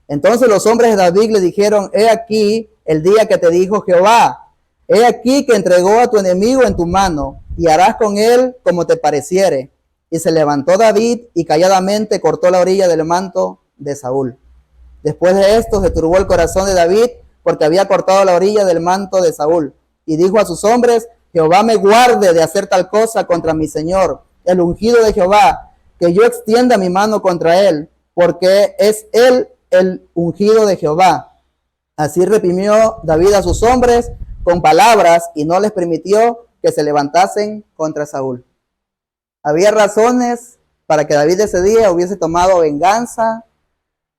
[SPEAKER 1] Entonces los hombres de David le dijeron, he aquí el día que te dijo Jehová, he aquí que entregó a tu enemigo en tu mano, y harás con él como te pareciere. Y se levantó David y calladamente cortó la orilla del manto de Saúl. Después de esto se turbó el corazón de David, porque había cortado la orilla del manto de Saúl. Y dijo a sus hombres, Jehová me guarde de hacer tal cosa contra mi señor, el ungido de Jehová, que yo extienda mi mano contra él, porque es él el ungido de Jehová. Así reprimió David a sus hombres con palabras y no les permitió que se levantasen contra Saúl. Había razones para que David ese día hubiese tomado venganza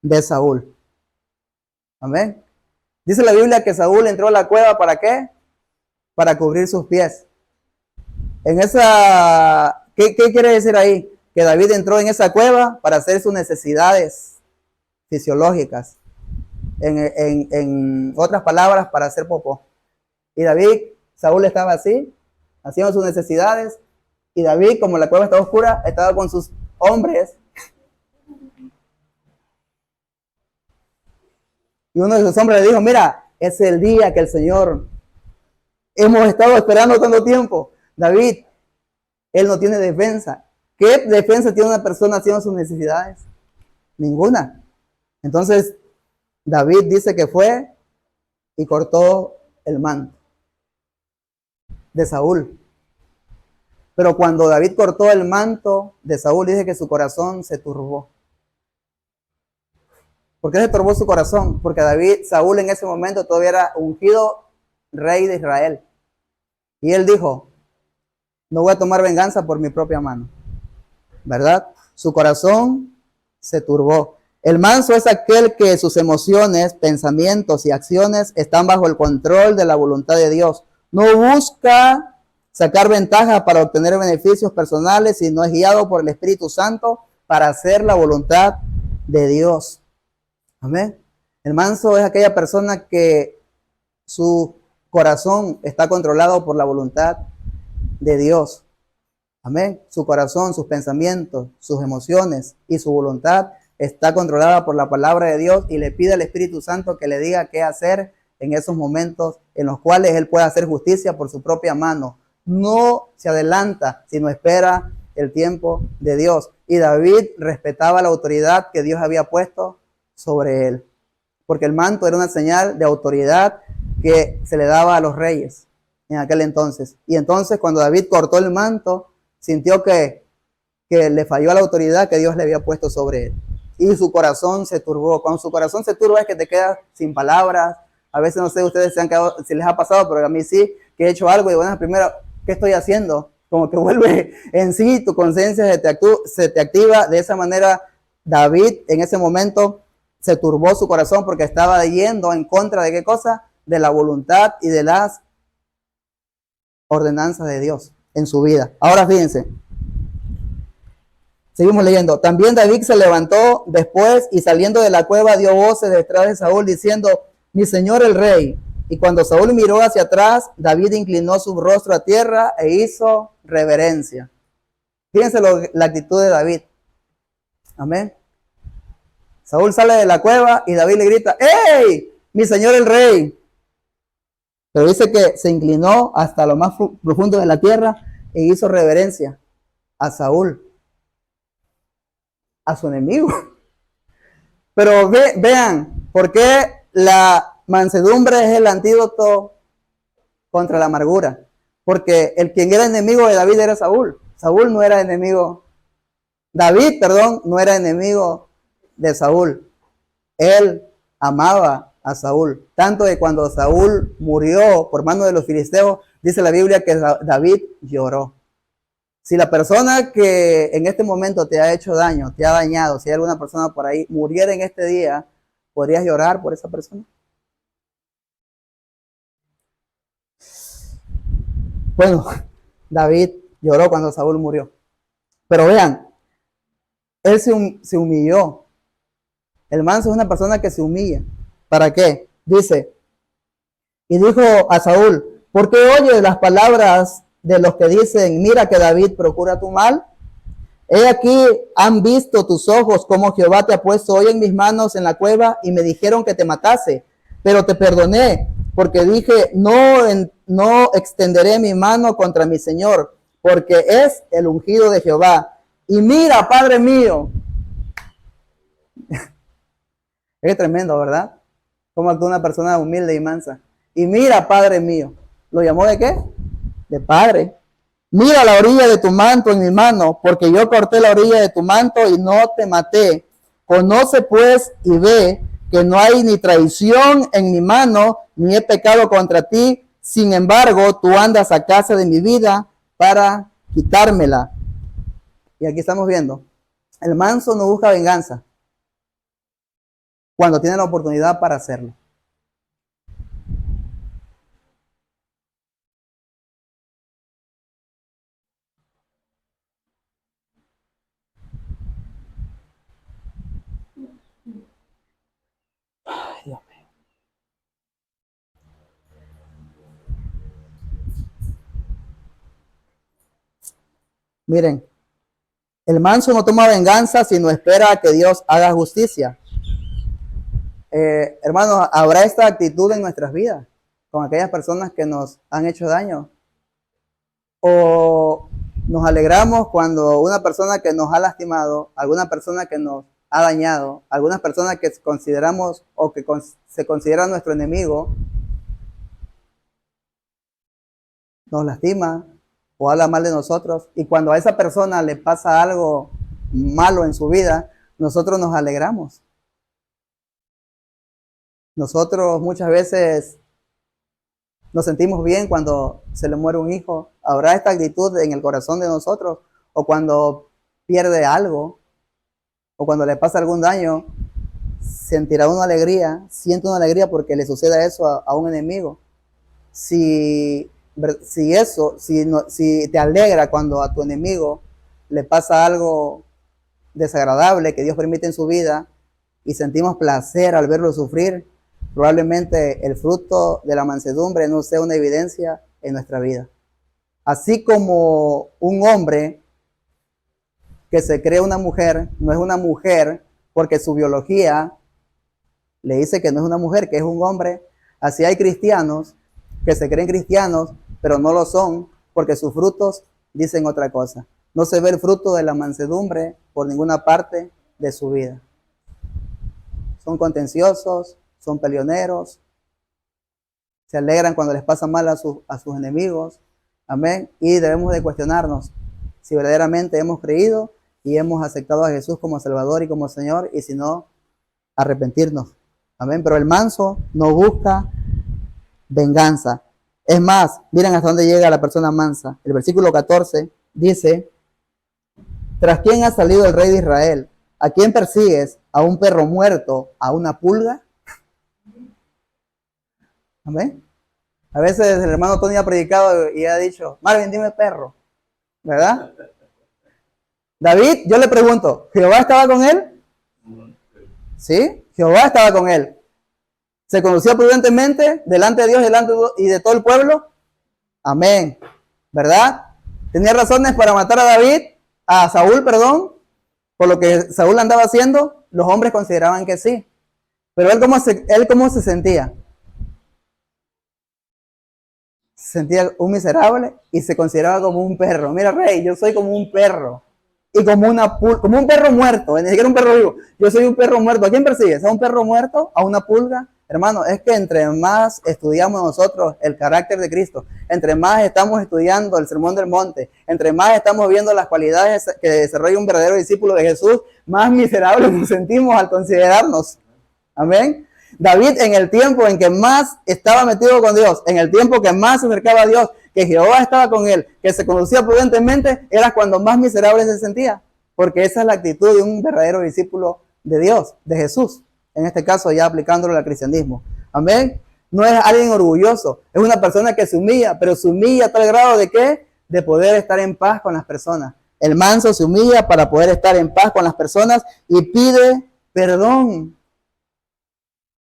[SPEAKER 1] de Saúl. Amén. Dice la Biblia que Saúl entró a la cueva, ¿para qué? Para cubrir sus pies. ¿Qué quiere decir ahí? Que David entró en esa cueva para hacer sus necesidades fisiológicas. En otras palabras, para hacer popó. Y Saúl estaba así, haciendo sus necesidades, y David, como la cueva estaba oscura, estaba con sus hombres. Y uno de sus hombres le dijo, mira, es el día que el Señor hemos estado esperando tanto tiempo. David, él no tiene defensa. ¿Qué defensa tiene una persona haciendo sus necesidades? Ninguna. Entonces, David dice que fue y cortó el manto de Saúl. Pero cuando David cortó el manto de Saúl, dice que su corazón se turbó. ¿Por qué se turbó su corazón? Porque Saúl en ese momento todavía era ungido rey de Israel. Y él dijo, no voy a tomar venganza por mi propia mano. ¿Verdad? Su corazón se turbó. El manso es aquel que sus emociones, pensamientos y acciones están bajo el control de la voluntad de Dios. No busca sacar ventaja para obtener beneficios personales, sino es guiado por el Espíritu Santo para hacer la voluntad de Dios. Amén. El manso es aquella persona que su corazón está controlado por la voluntad de Dios. Amén. Su corazón, sus pensamientos, sus emociones y su voluntad está controlada por la palabra de Dios, y le pide al Espíritu Santo que le diga qué hacer en esos momentos en los cuales él puede hacer justicia por su propia mano, no se adelanta, sino espera el tiempo de Dios. Y David respetaba la autoridad que Dios había puesto sobre él, porque el manto era una señal de autoridad que se le daba a los reyes en aquel entonces. Y entonces cuando David cortó el manto, sintió que le falló a la autoridad que Dios le había puesto sobre él. Y su corazón se turbó. Cuando su corazón se turba es que te quedas sin palabras. A veces no sé ustedes se han quedado, si les ha pasado, pero a mí sí, que he hecho algo y bueno, primero, ¿qué estoy haciendo? Como que vuelve en sí, tu conciencia se te activa. De esa manera, David en ese momento se turbó su corazón porque estaba yendo en contra de qué cosa, de la voluntad y de las ordenanzas de Dios en su vida. Ahora fíjense, seguimos leyendo. También David se levantó después y saliendo de la cueva dio voces detrás de Saúl diciendo, mi señor el rey. Y cuando Saúl miró hacia atrás, David inclinó su rostro a tierra e hizo reverencia. Fíjense la actitud de David. Amén. Saúl sale de la cueva y David le grita, ¡hey! Mi señor el rey. Pero dice que se inclinó hasta lo más profundo de la tierra e hizo reverencia a Saúl, a su enemigo. Pero vean, ¿por qué la mansedumbre es el antídoto contra la amargura? Porque el quien era enemigo de David era Saúl. Saúl no era enemigo. David, perdón, no era enemigo de Saúl. Él amaba a Saúl. Tanto que cuando Saúl murió por mano de los filisteos, dice la Biblia que David lloró. Si la persona que en este momento te ha hecho daño, te ha dañado, si hay alguna persona por ahí, muriera en este día, ¿podrías llorar por esa persona? Bueno, David lloró cuando Saúl murió. Pero vean, él se humilló. El manso es una persona que se humilla. ¿Para qué? Dice, y dijo a Saúl, ¿por qué oyes las palabras de los que dicen, mira que David procura tu mal? He aquí, han visto tus ojos cómo Jehová te ha puesto hoy en mis manos en la cueva y me dijeron que te matase, pero te perdoné, porque dije, no extenderé mi mano contra mi Señor, porque es el ungido de Jehová. Y mira, Padre mío, es tremendo, ¿verdad? Como actúa una persona humilde y mansa. Y mira, Padre mío, ¿lo llamó de qué? De Padre. Mira la orilla de tu manto en mi mano, porque yo corté la orilla de tu manto y no te maté. Conoce pues y ve que no hay ni traición en mi mano, ni he pecado contra ti. Sin embargo, tú andas a casa de mi vida para quitármela. Y aquí estamos viendo, el manso no busca venganza cuando tiene la oportunidad para hacerlo. Ay, Dios mío. Miren, el manso no toma venganza, sino espera a que Dios haga justicia. Hermanos, ¿habrá esta actitud en nuestras vidas con aquellas personas que nos han hecho daño? ¿O nos alegramos cuando una persona que nos ha lastimado, alguna persona que nos ha dañado, algunas personas que consideramos o que se considera nuestro enemigo, nos lastima o habla mal de nosotros? Y cuando a esa persona le pasa algo malo en su vida, nosotros nos alegramos. Nosotros muchas veces nos sentimos bien cuando se le muere un hijo. ¿Habrá esta actitud en el corazón de nosotros? O cuando pierde algo, o cuando le pasa algún daño, sentirá una alegría, siente una alegría porque le suceda eso a un enemigo. Si te alegra cuando a tu enemigo le pasa algo desagradable que Dios permite en su vida y sentimos placer al verlo sufrir, probablemente el fruto de la mansedumbre no sea una evidencia en nuestra vida. Así como un hombre que se cree una mujer, no es una mujer porque su biología le dice que no es una mujer, que es un hombre. Así hay cristianos que se creen cristianos, pero no lo son porque sus frutos dicen otra cosa. No se ve el fruto de la mansedumbre por ninguna parte de su vida. Son contenciosos, son peleoneros, se alegran cuando les pasa mal a sus enemigos. Amén. Y debemos de cuestionarnos si verdaderamente hemos creído y hemos aceptado a Jesús como Salvador y como Señor, y si no, arrepentirnos. Amén. Pero el manso no busca venganza. Es más, miren hasta dónde llega la persona mansa. El versículo 14 dice: ¿tras quién ha salido el rey de Israel? ¿A quién persigues? ¿A un perro muerto? ¿A una pulga? Amén. A veces el hermano Tony ha predicado y ha dicho: Marvin, dime perro, ¿verdad? David, yo le pregunto, ¿Jehová estaba con él? Sí, Jehová estaba con él. ¿Se condució prudentemente delante de Dios y de todo el pueblo? Amén. ¿Verdad? ¿Tenía razones para matar a Saúl, perdón, por lo que Saúl andaba haciendo? Los hombres consideraban que sí. Pero él cómo se sentía. Se sentía un miserable y se consideraba como un perro. Mira, rey, yo soy como un perro. Y como un perro muerto, ni siquiera un perro vivo. Yo soy un perro muerto. ¿A quién persigues? ¿A un perro muerto? ¿A una pulga? Hermano, es que entre más estudiamos nosotros el carácter de Cristo, entre más estamos estudiando el Sermón del Monte, entre más estamos viendo las cualidades que desarrolla un verdadero discípulo de Jesús, más miserables nos sentimos al considerarnos. Amén. David, en el tiempo en que más estaba metido con Dios, en el tiempo que más se acercaba a Dios, que Jehová estaba con él, que se conducía prudentemente, era cuando más miserable se sentía, porque esa es la actitud de un verdadero discípulo de Dios, de Jesús, en este caso ya aplicándolo al cristianismo. Amén. No es alguien orgulloso, es una persona que se humilla, pero se humilla a tal grado de ¿qué? De poder estar en paz con las personas. El manso se humilla para poder estar en paz con las personas y pide perdón.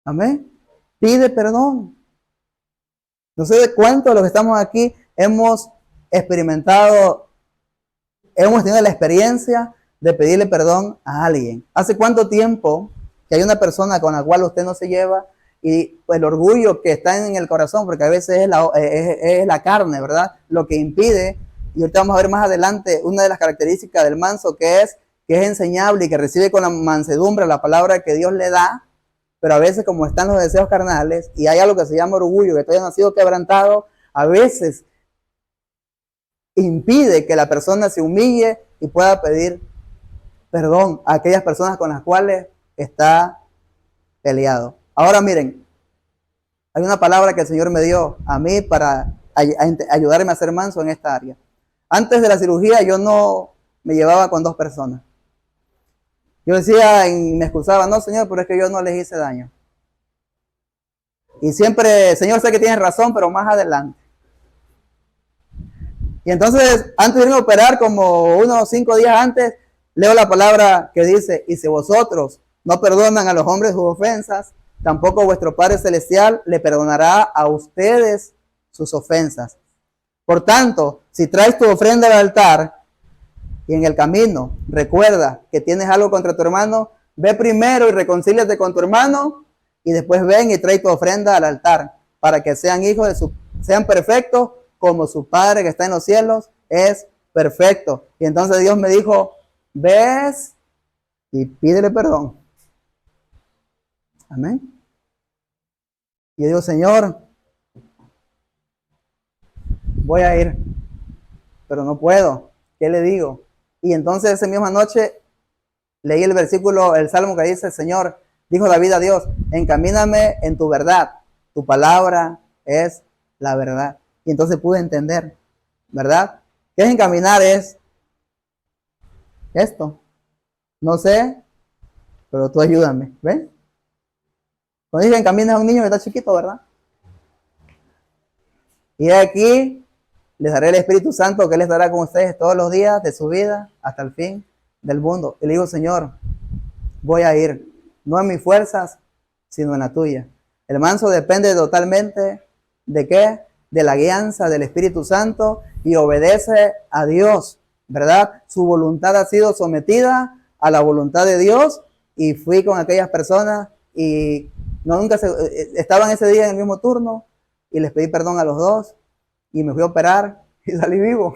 [SPEAKER 1] Amén. Pide perdón. No sé de cuántos de los que estamos aquí hemos experimentado, hemos tenido la experiencia de pedirle perdón a alguien. ¿Hace cuánto tiempo que hay una persona con la cual usted no se lleva y el orgullo que está en el corazón, porque a veces es la carne, ¿verdad? Lo que impide, y ahorita vamos a ver más adelante una de las características del manso que es enseñable y que recibe con la mansedumbre la palabra que Dios le da. Pero a veces, como están los deseos carnales y hay algo que se llama orgullo, que todavía no ha sido quebrantado, a veces impide que la persona se humille y pueda pedir perdón a aquellas personas con las cuales está peleado. Ahora miren, hay una palabra que el Señor me dio a mí para ayudarme a ser manso en esta área. Antes de la cirugía yo no me llevaba con dos personas. Yo decía y me excusaba, no, Señor, pero es que yo no les hice daño. Y siempre, Señor, sé que tienes razón, pero más adelante. Y entonces, antes de irme a operar, como unos 5 días antes, leo la palabra que dice: y si vosotros no perdonan a los hombres sus ofensas, tampoco vuestro Padre Celestial le perdonará a ustedes sus ofensas. Por tanto, si traes tu ofrenda al altar, y en el camino recuerda que tienes algo contra tu hermano, ve primero y reconcíliate con tu hermano, y después ven y trae tu ofrenda al altar, para que sean hijos sean perfectos como su Padre que está en los cielos es perfecto. Y entonces Dios me dijo: ves y pídele perdón. Amén. Y yo digo: Señor, voy a ir, pero no puedo. ¿Qué le digo? Y entonces esa misma noche leí el versículo, el salmo que dice: Señor, dijo David a Dios, encamíname en tu verdad, tu palabra es la verdad. Y entonces pude entender, ¿verdad? ¿Qué es encaminar? Es esto. No sé, pero tú ayúdame, ¿ven? Cuando dice encaminas a un niño que está chiquito, ¿verdad? Y de aquí les daré el Espíritu Santo, que Él estará con ustedes todos los días de su vida hasta el fin del mundo. Y le digo: Señor, voy a ir, no en mis fuerzas, sino en la tuya. El manso depende totalmente ¿de qué? De la guianza del Espíritu Santo y obedece a Dios, ¿verdad? Su voluntad ha sido sometida a la voluntad de Dios, y fui con aquellas personas y estaban ese día en el mismo turno y les pedí perdón a los dos y me fui a operar y salí vivo.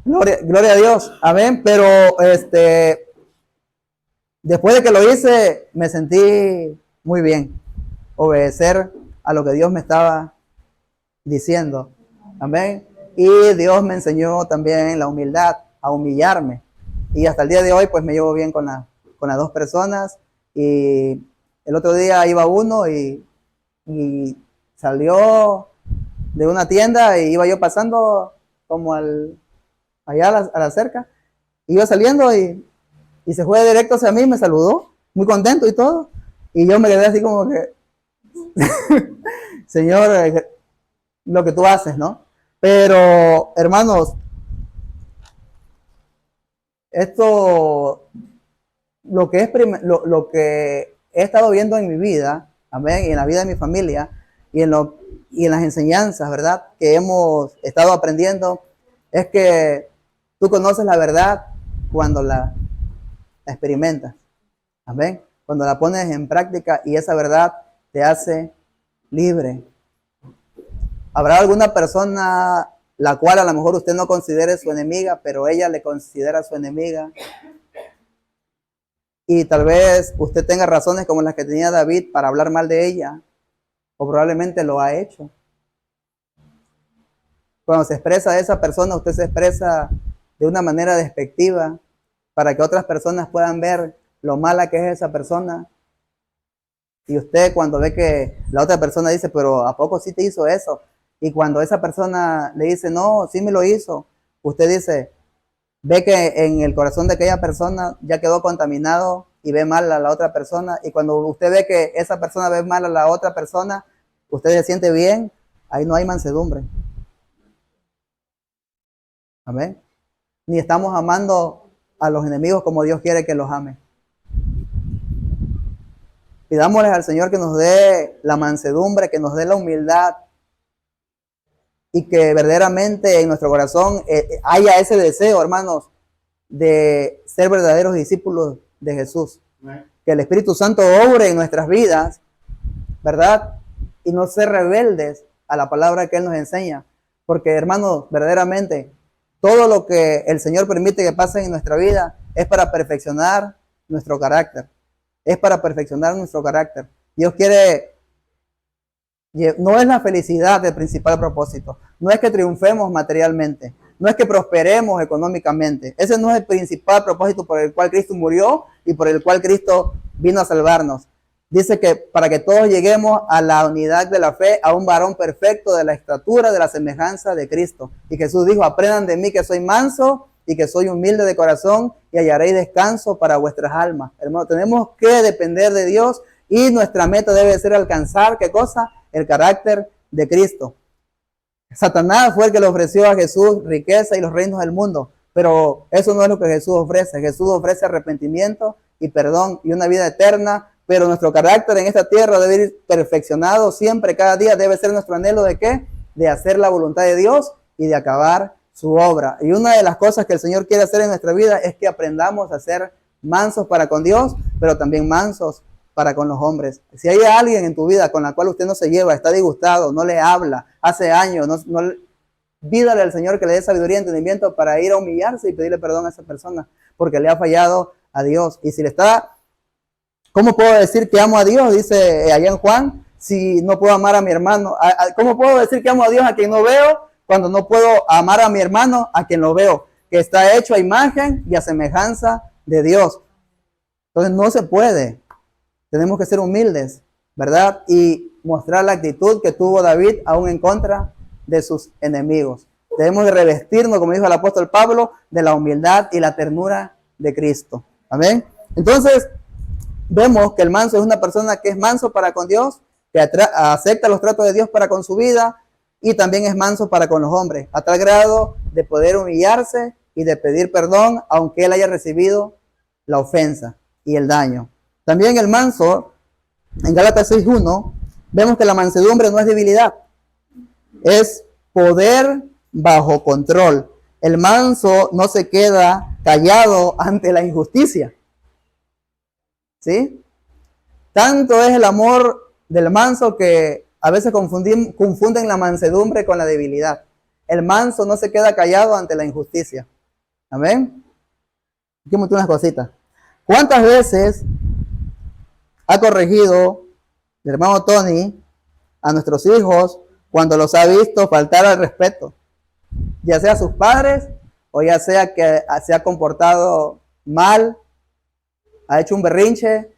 [SPEAKER 1] Gloria a Dios, amén. Pero después de que lo hice, me sentí muy bien. Obedecer a lo que Dios me estaba diciendo, amén. Y Dios me enseñó también la humildad, a humillarme. Y hasta el día de hoy, pues me llevo bien con las dos personas. Y el otro día iba uno y salió de una tienda y iba yo pasando como allá a la cerca. Iba saliendo y se fue directo hacia mí, me saludó, muy contento y todo. Y yo me quedé así como que, Señor, lo que tú haces, ¿no? Pero, hermanos, esto, lo que he estado viendo en mi vida, amén, y en la vida de mi familia, y en las enseñanzas, ¿verdad?, que hemos estado aprendiendo, es que tú conoces la verdad cuando la experimentas, amén, cuando la pones en práctica y esa verdad te hace libre. Habrá alguna persona la cual a lo mejor usted no considere su enemiga, pero ella le considera su enemiga. Y tal vez usted tenga razones como las que tenía David para hablar mal de ella, o probablemente lo ha hecho. Cuando se expresa de esa persona, usted se expresa de una manera despectiva para que otras personas puedan ver lo mala que es esa persona. Y usted cuando ve que la otra persona dice, pero ¿a poco sí te hizo eso? Y cuando esa persona le dice, no, sí me lo hizo, usted dice, ve que en el corazón de aquella persona ya quedó contaminado y ve mal a la otra persona. Y cuando usted ve que esa persona ve mal a la otra persona, usted se siente bien, ahí no hay mansedumbre. Amén. Ni estamos amando a los enemigos como Dios quiere que los ame. Pidámosles al Señor que nos dé la mansedumbre, que nos dé la humildad y que verdaderamente en nuestro corazón haya ese deseo, hermanos, de ser verdaderos discípulos de Jesús. Que el Espíritu Santo obre en nuestras vidas, ¿verdad? Y no ser rebeldes a la palabra que Él nos enseña. Porque, hermanos, verdaderamente, todo lo que el Señor permite que pase en nuestra vida es para perfeccionar nuestro carácter. Es para perfeccionar nuestro carácter. Dios quiere, no es la felicidad el principal propósito. No es que triunfemos materialmente. No es que prosperemos económicamente. Ese no es el principal propósito por el cual Cristo murió y por el cual Cristo vino a salvarnos. Dice que para que todos lleguemos a la unidad de la fe, a un varón perfecto de la estatura de la semejanza de Cristo. Y Jesús dijo, aprendan de mí que soy manso y que soy humilde de corazón y hallaréis descanso para vuestras almas. Hermano, tenemos que depender de Dios y nuestra meta debe ser alcanzar, ¿qué cosa? El carácter de Cristo. Satanás fue el que le ofreció a Jesús riqueza y los reinos del mundo, pero eso no es lo que Jesús ofrece. Jesús ofrece arrepentimiento y perdón y una vida eterna, pero nuestro carácter en esta tierra debe ir perfeccionado siempre, cada día debe ser nuestro anhelo de ¿qué? De hacer la voluntad de Dios y de acabar su obra. Y una de las cosas que el Señor quiere hacer en nuestra vida es que aprendamos a ser mansos para con Dios, pero también mansos para con los hombres. Si hay alguien en tu vida con la cual usted no se lleva, está disgustado, no le habla, hace años, pídale al Señor que le dé sabiduría y entendimiento para ir a humillarse y pedirle perdón a esa persona, porque le ha fallado a Dios. Y si le está, ¿cómo puedo decir que amo a Dios? Dice allá en Juan, si no puedo amar a mi hermano. ¿Cómo puedo decir que amo a Dios a quien no veo, cuando no puedo amar a mi hermano a quien lo veo? Que está hecho a imagen y a semejanza de Dios. Entonces no se puede. Tenemos que ser humildes, ¿verdad? Y mostrar la actitud que tuvo David aún en contra de sus enemigos. Debemos de revestirnos, como dijo el apóstol Pablo, de la humildad y la ternura de Cristo. Amén. Entonces, vemos que el manso es una persona que es manso para con Dios, que acepta los tratos de Dios para con su vida y también es manso para con los hombres, a tal grado de poder humillarse y de pedir perdón, aunque él haya recibido la ofensa y el daño. También el manso, en Gálatas 6:1, vemos que la mansedumbre no es debilidad, es poder bajo control. El manso no se queda callado ante la injusticia. ¿Sí? Tanto es el amor del manso que a veces confunden la mansedumbre con la debilidad. El manso no se queda callado ante la injusticia. Amén. Aquí monté unas cositas. ¿Cuántas veces ha corregido el hermano Tony a nuestros hijos cuando los ha visto faltar al respeto? Ya sea a sus padres o ya sea que se ha comportado mal, ha hecho un berrinche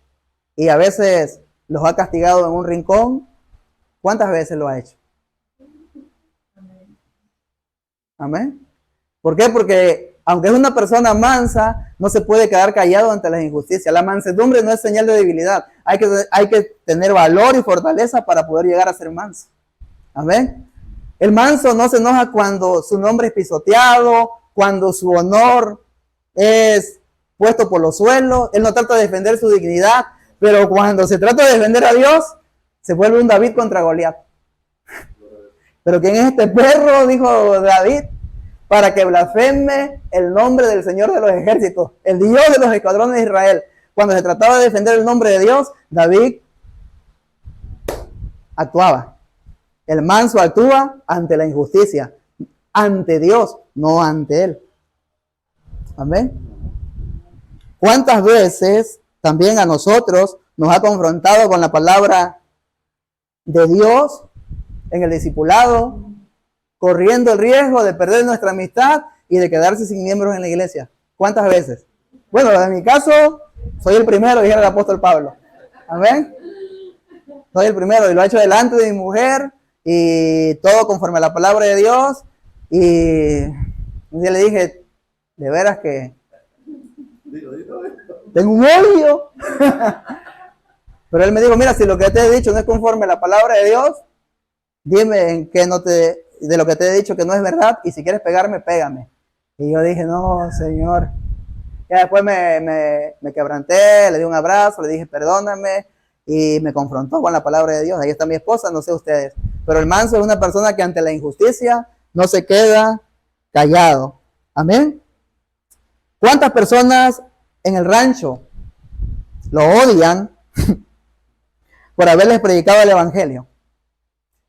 [SPEAKER 1] y a veces los ha castigado en un rincón. ¿Cuántas veces lo ha hecho? Amén. ¿Por qué? Porque aunque es una persona mansa, no se puede quedar callado ante las injusticias. La mansedumbre no es señal de debilidad. Hay que tener valor y fortaleza para poder llegar a ser manso. Amén. El manso no se enoja cuando su nombre es pisoteado, cuando su honor es puesto por los suelos. Él no trata de defender su dignidad, pero cuando se trata de defender a Dios, se vuelve un David contra Goliat. Pero ¿quién es este perro? Dijo David, para que blasfeme el nombre del Señor de los ejércitos, el Dios de los escuadrones de Israel. Cuando se trataba de defender el nombre de Dios, David actuaba. El manso actúa ante la injusticia, ante Dios, no ante él. Amén. ¿Cuántas veces también a nosotros nos ha confrontado con la palabra de Dios en el discipulado, corriendo el riesgo de perder nuestra amistad y de quedarse sin miembros en la iglesia? ¿Cuántas veces? Bueno, en mi caso, soy el primero, dijera el apóstol Pablo. Amén. Soy el primero y lo he hecho delante de mi mujer y todo conforme a la palabra de Dios. Y un día le dije, de veras que tengo un odio. Pero él me dijo, mira, si lo que te he dicho no es conforme a la palabra de Dios, dime en qué de lo que te he dicho que no es verdad, y si quieres pegarme, pégame. Y yo dije, no, Señor. Ya después me quebranté, le di un abrazo, le dije, perdóname, y me confrontó con la palabra de Dios. Ahí está mi esposa, no sé ustedes. Pero el manso es una persona que ante la injusticia no se queda callado. Amén. ¿Cuántas personas en el rancho lo odian por haberles predicado el evangelio?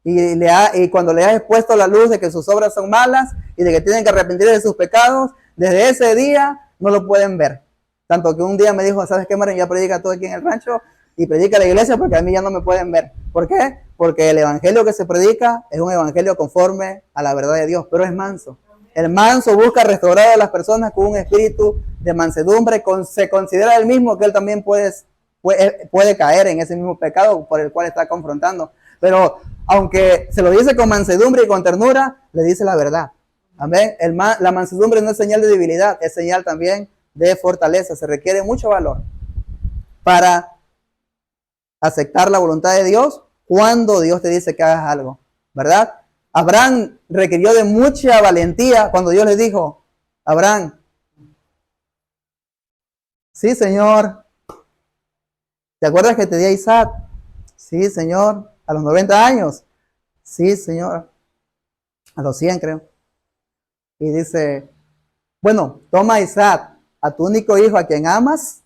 [SPEAKER 1] Y cuando le has expuesto la luz de que sus obras son malas y de que tienen que arrepentirse de sus pecados, desde ese día no lo pueden ver. Tanto que un día me dijo, ¿sabes qué, Maren? Ya predica todo aquí en el rancho y predica la iglesia porque a mí ya no me pueden ver. ¿Por qué? Porque el evangelio que se predica es un evangelio conforme a la verdad de Dios, pero es manso. El manso busca restaurar a las personas con un espíritu de mansedumbre, se considera él mismo que él también puede caer en ese mismo pecado por el cual está confrontando. Pero aunque se lo dice con mansedumbre y con ternura, le dice la verdad. Amén. La mansedumbre no es señal de debilidad, es señal también de fortaleza. Se requiere mucho valor para aceptar la voluntad de Dios cuando Dios te dice que hagas algo, ¿verdad? Abraham requirió de mucha valentía cuando Dios le dijo, Abraham, sí, Señor. ¿Te acuerdas que te di a Isaac? Sí, Señor. A los 90 años. Sí, Señor. A los 100, creo. Y dice, bueno, toma a Isaac, a tu único hijo, a quien amas,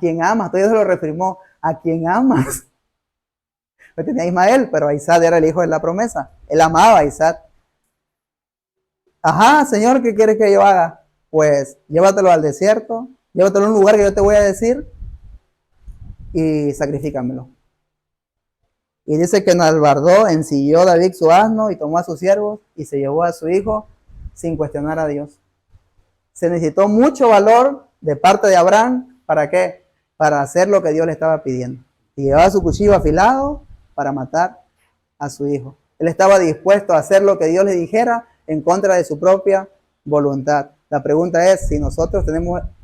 [SPEAKER 1] Dios se lo refirmó, a quien amas. Pues tenía a Ismael, pero Isaac era el hijo de la promesa. Él amaba a Isaac. Ajá, Señor, ¿qué quieres que yo haga? Pues llévatelo al desierto, llévatelo a un lugar que yo te voy a decir y sacrifícamelo. Y dice que enalbardó, ensilló David su asno y tomó a sus siervos y se llevó a su hijo sin cuestionar a Dios. Se necesitó mucho valor de parte de Abraham. ¿Para qué? Para hacer lo que Dios le estaba pidiendo. Y llevaba su cuchillo afilado para matar a su hijo. Él estaba dispuesto a hacer lo que Dios le dijera en contra de su propia voluntad. La pregunta es si nosotros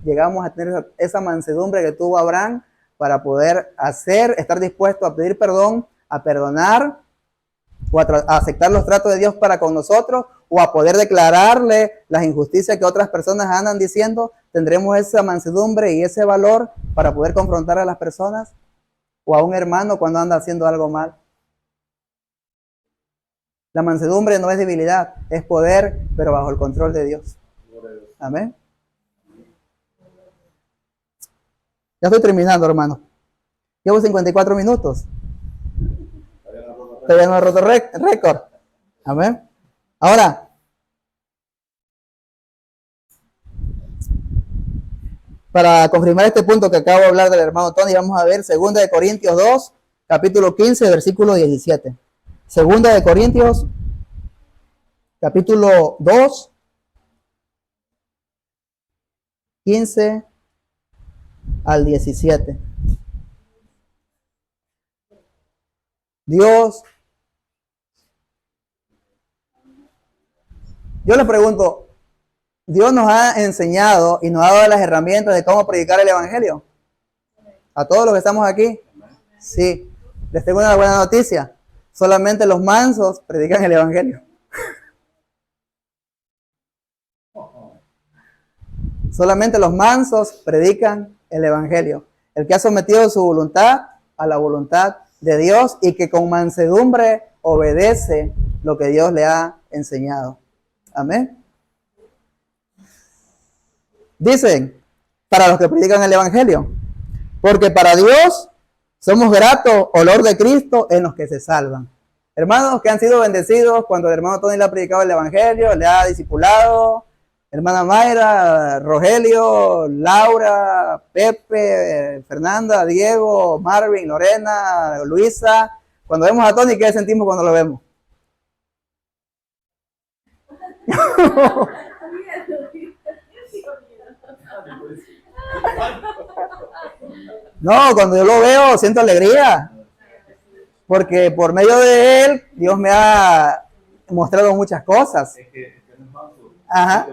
[SPEAKER 1] llegamos a tener esa mansedumbre que tuvo Abraham para poder estar dispuesto a pedir perdón, a perdonar o a aceptar los tratos de Dios para con nosotros, o a poder declararle las injusticias que otras personas andan diciendo. Tendremos esa mansedumbre y ese valor para poder confrontar a las personas o a un hermano cuando anda haciendo algo mal. La mansedumbre no es debilidad, es poder, pero bajo el control de Dios. Amén. Ya estoy terminando, hermano. Llevo 54 minutos. Todavía no ha roto récord. Amén. Ahora, para confirmar este punto que acabo de hablar del hermano Tony, vamos a ver 2 Corintios 2, capítulo 15, versículo 17. 2 Corintios, capítulo 2, 15 al 17. Dios, yo les pregunto, ¿Dios nos ha enseñado y nos ha dado las herramientas de cómo predicar el evangelio? ¿A todos los que estamos aquí? Sí. Les tengo una buena noticia. Solamente los mansos predican el evangelio. Solamente los mansos predican el evangelio. El que ha sometido su voluntad a la voluntad de Dios y que con mansedumbre obedece lo que Dios le ha enseñado. Amén. Dicen, para los que predican el evangelio, porque para Dios somos gratos, olor de Cristo en los que se salvan. Hermanos que han sido bendecidos cuando el hermano Tony le ha predicado el evangelio, le ha discipulado, hermana Mayra, Rogelio, Laura, Pepe, Fernanda, Diego, Marvin, Lorena, Luisa. Cuando vemos a Tony, ¿qué sentimos cuando lo vemos? No, cuando yo lo veo siento alegría, porque por medio de él Dios me ha mostrado muchas cosas. Ajá.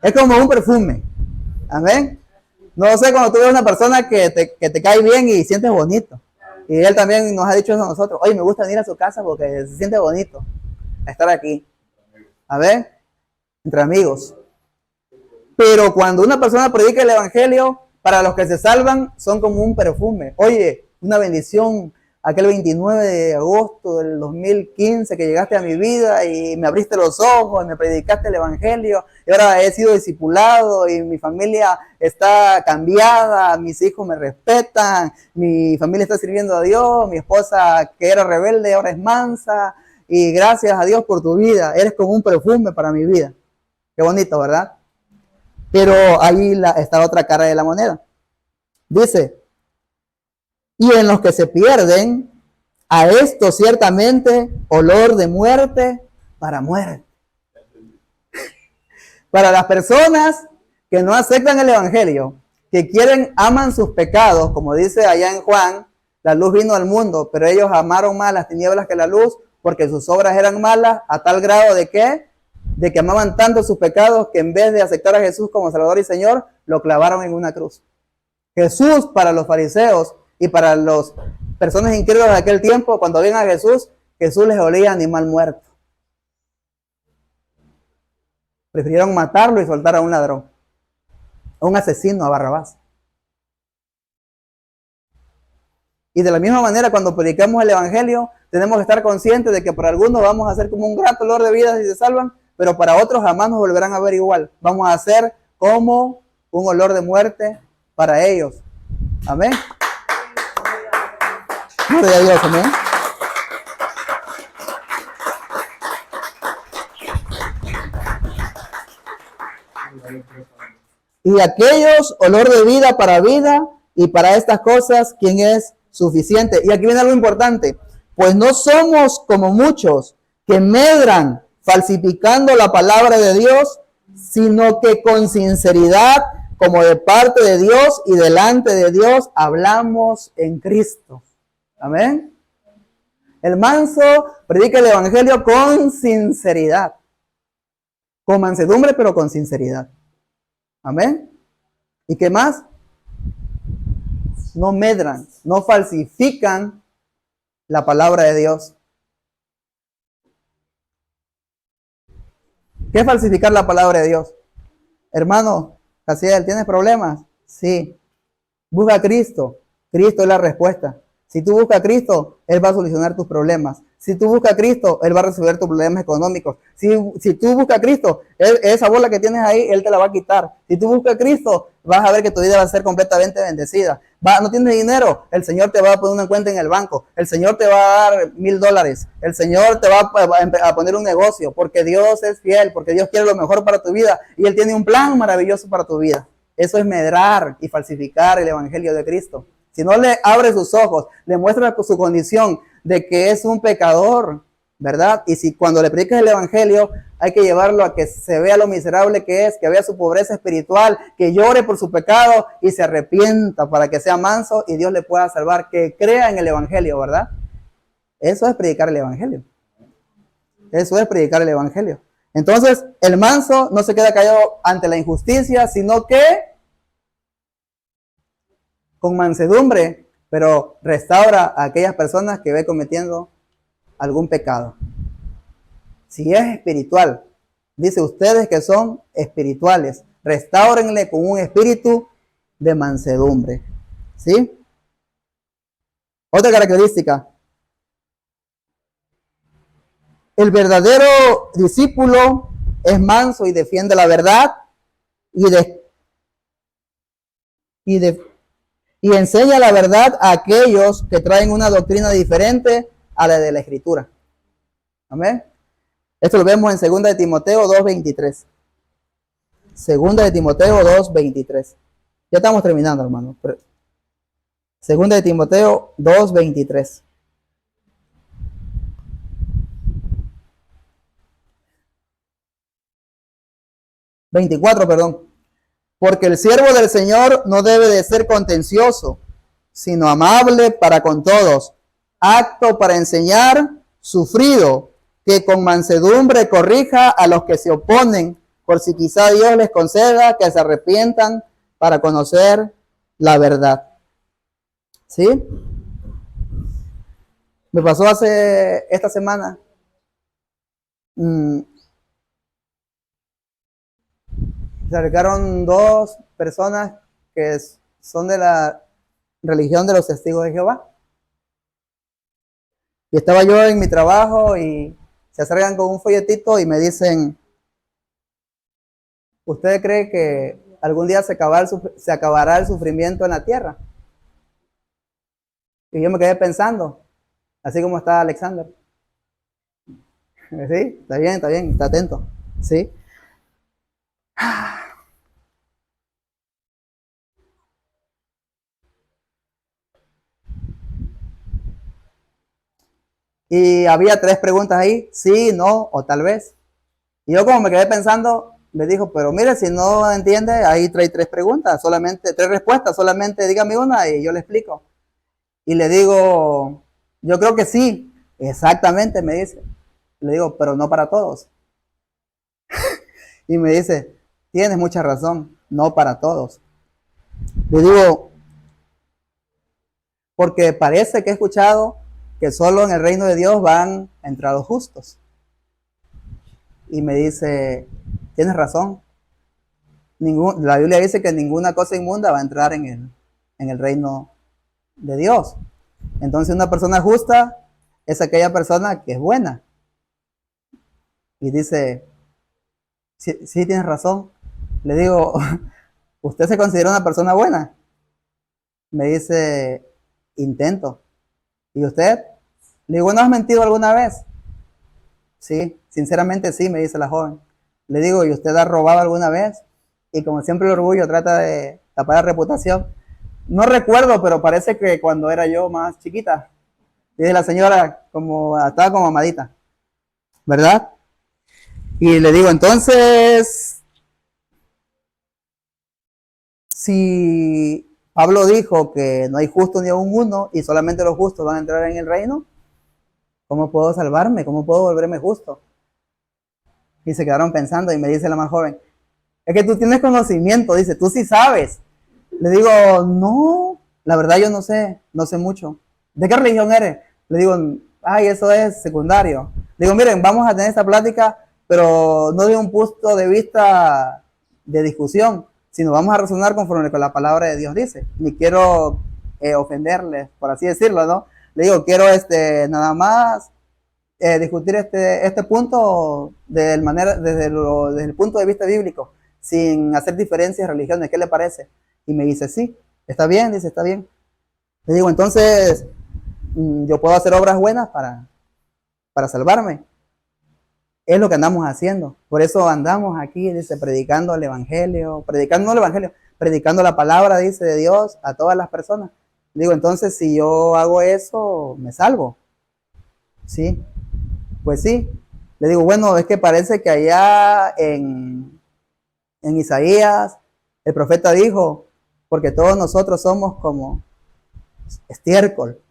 [SPEAKER 1] Es como un perfume. Amén. No sé, cuando tú ves una persona que te cae bien y sientes bonito. Y él también nos ha dicho eso a nosotros. Oye, me gusta venir a su casa porque se siente bonito estar aquí. A ver, entre amigos. Pero cuando una persona predica el evangelio, para los que se salvan, son como un perfume. Oye, una bendición. Aquel 29 de agosto del 2015 que llegaste a mi vida y me abriste los ojos, me predicaste el evangelio y ahora he sido discipulado y mi familia está cambiada, mis hijos me respetan, mi familia está sirviendo a Dios, mi esposa que era rebelde ahora es mansa y gracias a Dios por tu vida, eres como un perfume para mi vida. Qué bonito, ¿verdad? Pero ahí está otra cara de la moneda. Dice, y en los que se pierden, a esto ciertamente olor de muerte para muerte. Para las personas que no aceptan el evangelio, que aman sus pecados, como dice allá en Juan, la luz vino al mundo, pero ellos amaron más las tinieblas que la luz, porque sus obras eran malas, a tal grado de que amaban tanto sus pecados, que en vez de aceptar a Jesús como Salvador y Señor, lo clavaron en una cruz. Jesús, para los fariseos y para las personas incrédulas de aquel tiempo, cuando ven a Jesús, Jesús les olía animal muerto. Prefirieron matarlo y soltar a un ladrón, a un asesino, a Barrabás. Y de la misma manera, cuando predicamos el evangelio, tenemos que estar conscientes de que para algunos vamos a ser como un grato olor de vida si se salvan, pero para otros jamás nos volverán a ver igual. Vamos a ser como un olor de muerte para ellos. Amén. Gloria a Dios, amén. Y aquellos, olor de vida, y para estas cosas, ¿quién es suficiente? Y aquí viene algo importante. Pues no somos como muchos que medran falsificando la palabra de Dios, sino que con sinceridad, como de parte de Dios y delante de Dios, hablamos en Cristo. Amén. El manso predica el evangelio con sinceridad. Con mansedumbre, pero con sinceridad. Amén. ¿Y qué más? No medran, no falsifican la palabra de Dios. ¿Qué es falsificar la palabra de Dios? Hermano, Casiel, ¿tienes problemas? Sí. Busca a Cristo. Cristo es la respuesta. Si tú buscas a Cristo, Él va a solucionar tus problemas. Si tú buscas a Cristo, Él va a resolver tus problemas económicos. Si tú buscas a Cristo, esa bola que tienes ahí, Él te la va a quitar. Si tú buscas a Cristo, vas a ver que tu vida va a ser completamente bendecida. No tienes dinero, el Señor te va a poner una cuenta en el banco. El Señor te va a dar $1000. El Señor te va a poner un negocio, porque Dios es fiel, porque Dios quiere lo mejor para tu vida y Él tiene un plan maravilloso para tu vida. Eso es medrar y falsificar el Evangelio de Cristo. Si no le abre sus ojos, le muestra su condición de que es un pecador, ¿verdad? Y si cuando le predicas el Evangelio, hay que llevarlo a que se vea lo miserable que es, que vea su pobreza espiritual, que llore por su pecado y se arrepienta para que sea manso y Dios le pueda salvar, que crea en el Evangelio, ¿verdad? Eso es predicar el Evangelio. Eso es predicar el Evangelio. Entonces, el manso no se queda callado ante la injusticia, sino que con mansedumbre, pero restaura a aquellas personas que ve cometiendo algún pecado. Si es espiritual, dice ustedes que son espirituales, restáurenle con un espíritu de mansedumbre. ¿Sí? Otra característica. El verdadero discípulo es manso y defiende la verdad y enseña la verdad a aquellos que traen una doctrina diferente a la de la Escritura. Amén. Esto lo vemos en 2 de Timoteo 2:23. 2 de Timoteo 2:23. Ya estamos terminando, hermano. 2 de Timoteo 2:23. 24, perdón. Porque el siervo del Señor no debe de ser contencioso, sino amable para con todos, apto para enseñar, sufrido, que con mansedumbre corrija a los que se oponen, por si quizá Dios les conceda que se arrepientan para conocer la verdad. ¿Sí? Me pasó esta semana. Se acercaron dos personas que son de la religión de los testigos de Jehová. Y estaba yo en mi trabajo y se acercan con un folletito y me dicen, ¿usted cree que algún día se acabará el sufrimiento en la tierra? Y yo me quedé pensando, así como está Alexander. Sí, está bien, está atento. Sí. Y había 3 preguntas ahí, sí, no o tal vez. Y yo como me quedé pensando, me dijo, pero mire, si no entiende, ahí trae 3 preguntas, solamente 3 respuestas, solamente dígame una y yo le explico. Y le digo, yo creo que sí, exactamente, me dice. Le digo, pero no para todos. Y me dice, tienes mucha razón, no para todos. Le digo, porque parece que he escuchado que solo en el reino de Dios van a entrar los justos. Y me dice, tienes razón. La Biblia dice que ninguna cosa inmunda va a entrar en el reino de Dios. Entonces una persona justa es aquella persona que es buena. Y dice, sí tienes razón. Le digo, ¿usted se considera una persona buena? Me dice, intento. ¿Y usted? Le digo, ¿no has mentido alguna vez? Sí, sinceramente sí, me dice la joven. Le digo, ¿y usted ha robado alguna vez? Y como siempre el orgullo trata de tapar la reputación. No recuerdo, pero parece que cuando era yo más chiquita, dice la señora, estaba como amadita, ¿verdad? Y le digo, entonces, si Pablo dijo que no hay justo ni aún uno y solamente los justos van a entrar en el reino, ¿cómo puedo salvarme? ¿Cómo puedo volverme justo? Y se quedaron pensando y me dice la más joven, es que tú tienes conocimiento, dice, tú sí sabes. Le digo, no, la verdad yo no sé mucho. ¿De qué religión eres? Le digo, ay, eso es secundario. Le digo, miren, vamos a tener esta plática, pero no de un punto de vista de discusión, sino vamos a razonar conforme con la palabra de Dios dice. Ni quiero ofenderles, por así decirlo, ¿no? Le digo, quiero nada más discutir este punto desde el punto de vista bíblico, sin hacer diferencias de religiones. ¿Qué le parece? Y me dice, sí, está bien, dice, está bien. Le digo, entonces, yo puedo hacer obras buenas para salvarme. Es lo que andamos haciendo. Por eso andamos aquí, dice, predicando el Evangelio, predicando la palabra, dice, de Dios a todas las personas. Digo, entonces, si yo hago eso, me salvo. Sí, pues sí. Le digo, bueno, es que parece que allá en Isaías, el profeta dijo, porque todos nosotros somos como estiércol,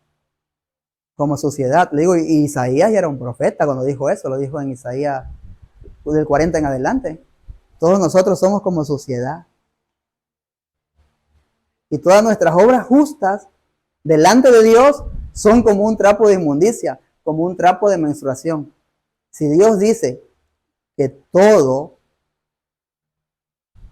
[SPEAKER 1] como suciedad. Le digo, y Isaías ya era un profeta cuando dijo eso, lo dijo en Isaías del 40 en adelante. Todos nosotros somos como suciedad. Y todas nuestras obras justas delante de Dios son como un trapo de inmundicia, como un trapo de menstruación. Si Dios dice que todo,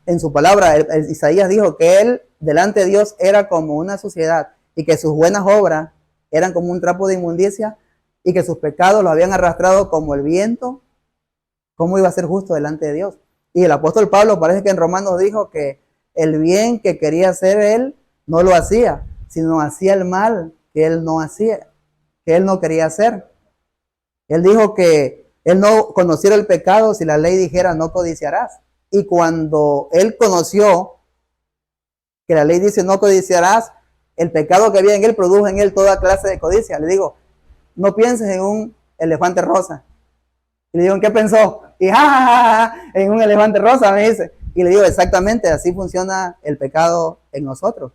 [SPEAKER 1] en su palabra, Isaías dijo que él delante de Dios era como una suciedad y que sus buenas obras eran como un trapo de inmundicia y que sus pecados los habían arrastrado como el viento, ¿cómo iba a ser justo delante de Dios? Y el apóstol Pablo parece que en Romanos dijo que el bien que quería hacer él no lo hacía, sino hacía el mal que él no hacía, que él no quería hacer. Él dijo que él no conociera el pecado si la ley dijera no codiciarás. Y cuando él conoció que la ley dice no codiciarás, el pecado que había en él produjo en él toda clase de codicia. Le digo, no pienses en un elefante rosa. Y le digo, ¿en qué pensó? Y en un elefante rosa, me dice. Y le digo, exactamente, así funciona el pecado en nosotros.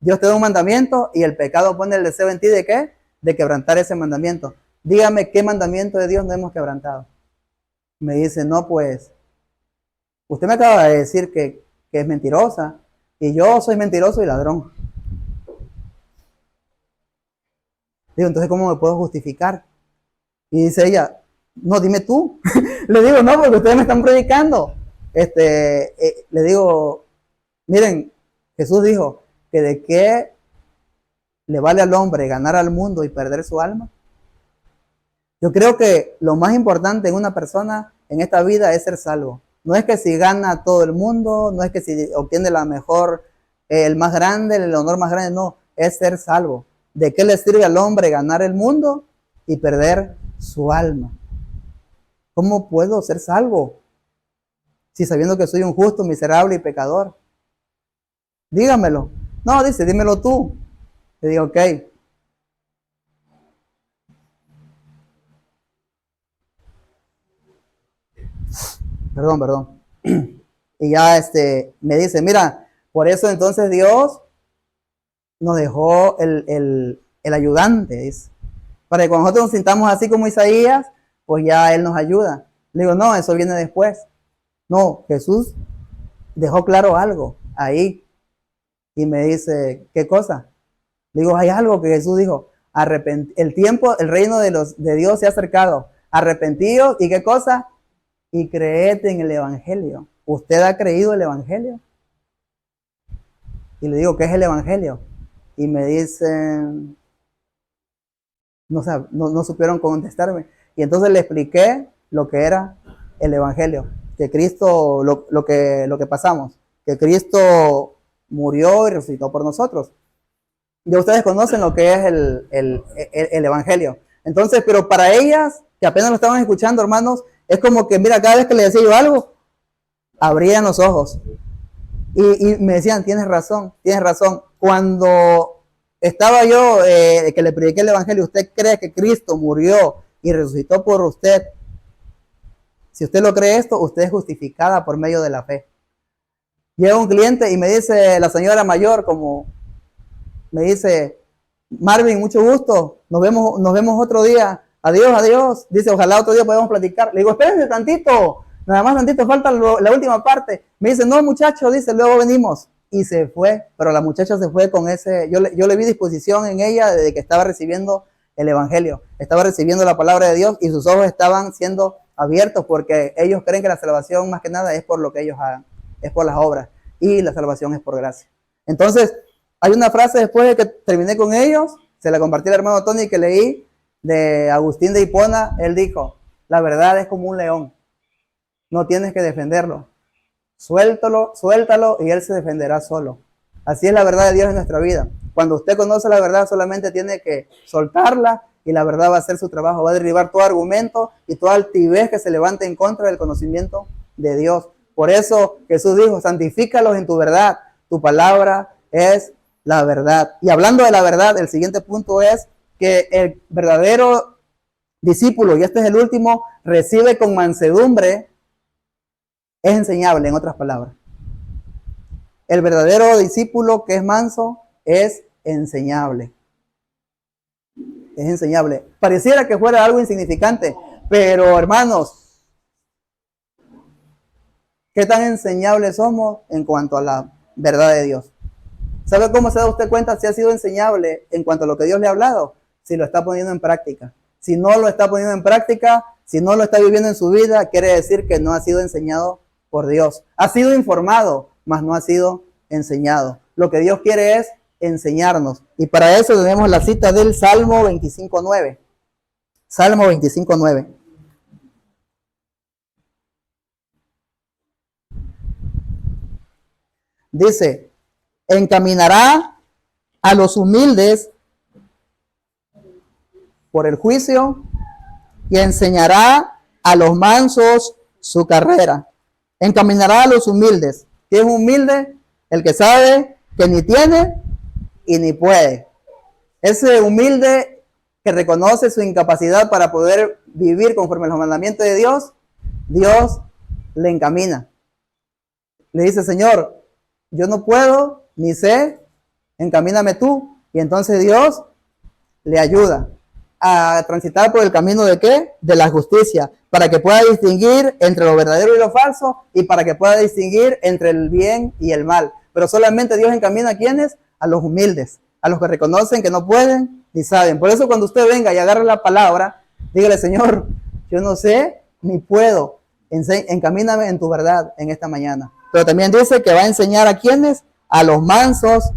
[SPEAKER 1] Dios te da un mandamiento y el pecado pone el deseo en ti ¿de qué? De quebrantar ese mandamiento. Dígame, ¿qué mandamiento de Dios no hemos quebrantado? Me dice, no, pues, usted me acaba de decir que es mentirosa y yo soy mentiroso y ladrón. Digo, entonces, ¿cómo me puedo justificar? Y dice ella, no, dime tú. Le digo, no, porque ustedes me están predicando. Le digo, miren, Jesús dijo que de qué le vale al hombre ganar al mundo y perder su alma. Yo creo que lo más importante en una persona en esta vida es ser salvo. No es que si gana todo el mundo, no es que si obtiene la mejor, el más grande, el honor más grande, no, es ser salvo. ¿De qué le sirve al hombre ganar el mundo y perder su alma? ¿Cómo puedo ser salvo si sabiendo que soy un justo, miserable y pecador? Dígamelo. No, dice, dímelo tú. Le digo, ok. Perdón. Y ya me dice, mira, por eso entonces Dios nos dejó el ayudante, dice, para que cuando nosotros nos sintamos así como Isaías, pues ya Él nos ayuda. Le digo, no, eso viene después. No, Jesús dejó claro algo ahí. Y me dice, ¿qué cosa? Le digo, hay algo que Jesús dijo, el tiempo, el reino de Dios se ha acercado. Arrepentidos, ¿y qué cosa? Y creed en el Evangelio. ¿Usted ha creído el Evangelio? Y le digo, ¿qué es el Evangelio? Y me dicen, no supieron contestarme. Y entonces le expliqué lo que era el Evangelio, que Cristo, lo que pasamos, que Cristo murió y resucitó por nosotros. Ya ustedes conocen lo que es el Evangelio. Entonces, pero para ellas, que apenas lo estaban escuchando, hermanos, es como que, mira, cada vez que le decía yo algo, abrían los ojos. Y me decían, tienes razón. Cuando estaba yo, que le prediqué el Evangelio, usted cree que Cristo murió y resucitó por usted. Si usted lo cree esto, usted es justificada por medio de la fe. Llega un cliente y me dice la señora mayor, me dice, Marvin, mucho gusto, nos vemos otro día, adiós, dice, ojalá otro día podamos platicar. Le digo, espérense tantito, nada más tantito, falta la última parte. Me dice, no muchacho, dice, luego venimos. Y se fue, pero la muchacha se fue con yo le vi disposición en ella desde que estaba recibiendo el Evangelio, estaba recibiendo la palabra de Dios y sus ojos estaban siendo abiertos porque ellos creen que la salvación más que nada es por lo que ellos hagan, es por las obras y la salvación es por gracia. Entonces, hay una frase después de que terminé con ellos, se la compartí al hermano Tony que leí, de Agustín de Hipona, él dijo, la verdad es como un león, no tienes que defenderlo, suéltalo y él se defenderá solo. Así es la verdad de Dios en nuestra vida. Cuando usted conoce la verdad, solamente tiene que soltarla y la verdad va a hacer su trabajo, va a derribar todo argumento y toda altivez que se levante en contra del conocimiento de Dios. Por eso Jesús dijo, santifícalos en tu verdad, tu palabra es la verdad. Y hablando de la verdad, el siguiente punto es que el verdadero discípulo, y este es el último, recibe con mansedumbre, es enseñable, en otras palabras. El verdadero discípulo que es manso es enseñable. Es enseñable. Pareciera que fuera algo insignificante, pero hermanos, ¿qué tan enseñables somos en cuanto a la verdad de Dios? ¿Sabe cómo se da usted cuenta si ha sido enseñable en cuanto a lo que Dios le ha hablado? Si lo está poniendo en práctica. Si no lo está poniendo en práctica, si no lo está viviendo en su vida, quiere decir que no ha sido enseñado por Dios. Ha sido informado, mas no ha sido enseñado. Lo que Dios quiere es enseñarnos. Y para eso tenemos la cita del Salmo 25:9. Salmo 25:9. Dice, encaminará a los humildes por el juicio y enseñará a los mansos su carrera. Encaminará a los humildes. ¿Quién es humilde? El que sabe que ni tiene y ni puede. Ese humilde que reconoce su incapacidad para poder vivir conforme a los mandamientos de Dios, Dios le encamina. Le dice, Señor, yo no puedo, ni sé, encamíname tú. Y entonces Dios le ayuda a transitar por el camino de ¿qué? De la justicia, para que pueda distinguir entre lo verdadero y lo falso, y para que pueda distinguir entre el bien y el mal. Pero solamente Dios encamina a quienes, a los humildes, a los que reconocen que no pueden ni saben. Por eso cuando usted venga y agarre la palabra, dígale, Señor, yo no sé ni puedo, encamíname en tu verdad en esta mañana. Pero también dice que va a enseñar a quienes, a los mansos.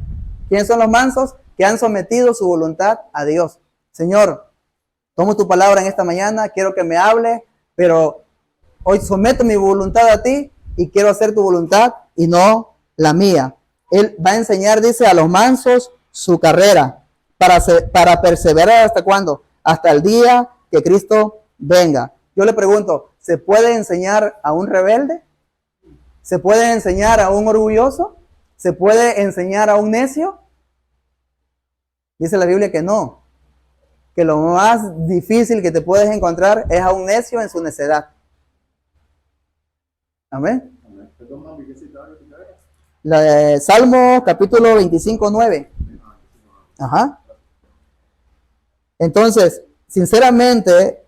[SPEAKER 1] ¿Quiénes son los mansos? Que han sometido su voluntad a Dios. Señor, tomo tu palabra en esta mañana, quiero que me hable, pero hoy someto mi voluntad a ti y quiero hacer tu voluntad y no la mía. Él va a enseñar, dice, a los mansos su carrera para perseverar hasta cuándo, hasta el día que Cristo venga. Yo le pregunto, ¿se puede enseñar a un rebelde? ¿Se puede enseñar a un orgulloso? ¿Se puede enseñar a un necio? Dice la Biblia que no, que lo más difícil que te puedes encontrar es a un necio en su necedad. Amén. La de Salmo capítulo 25:9. Ajá. Entonces, sinceramente,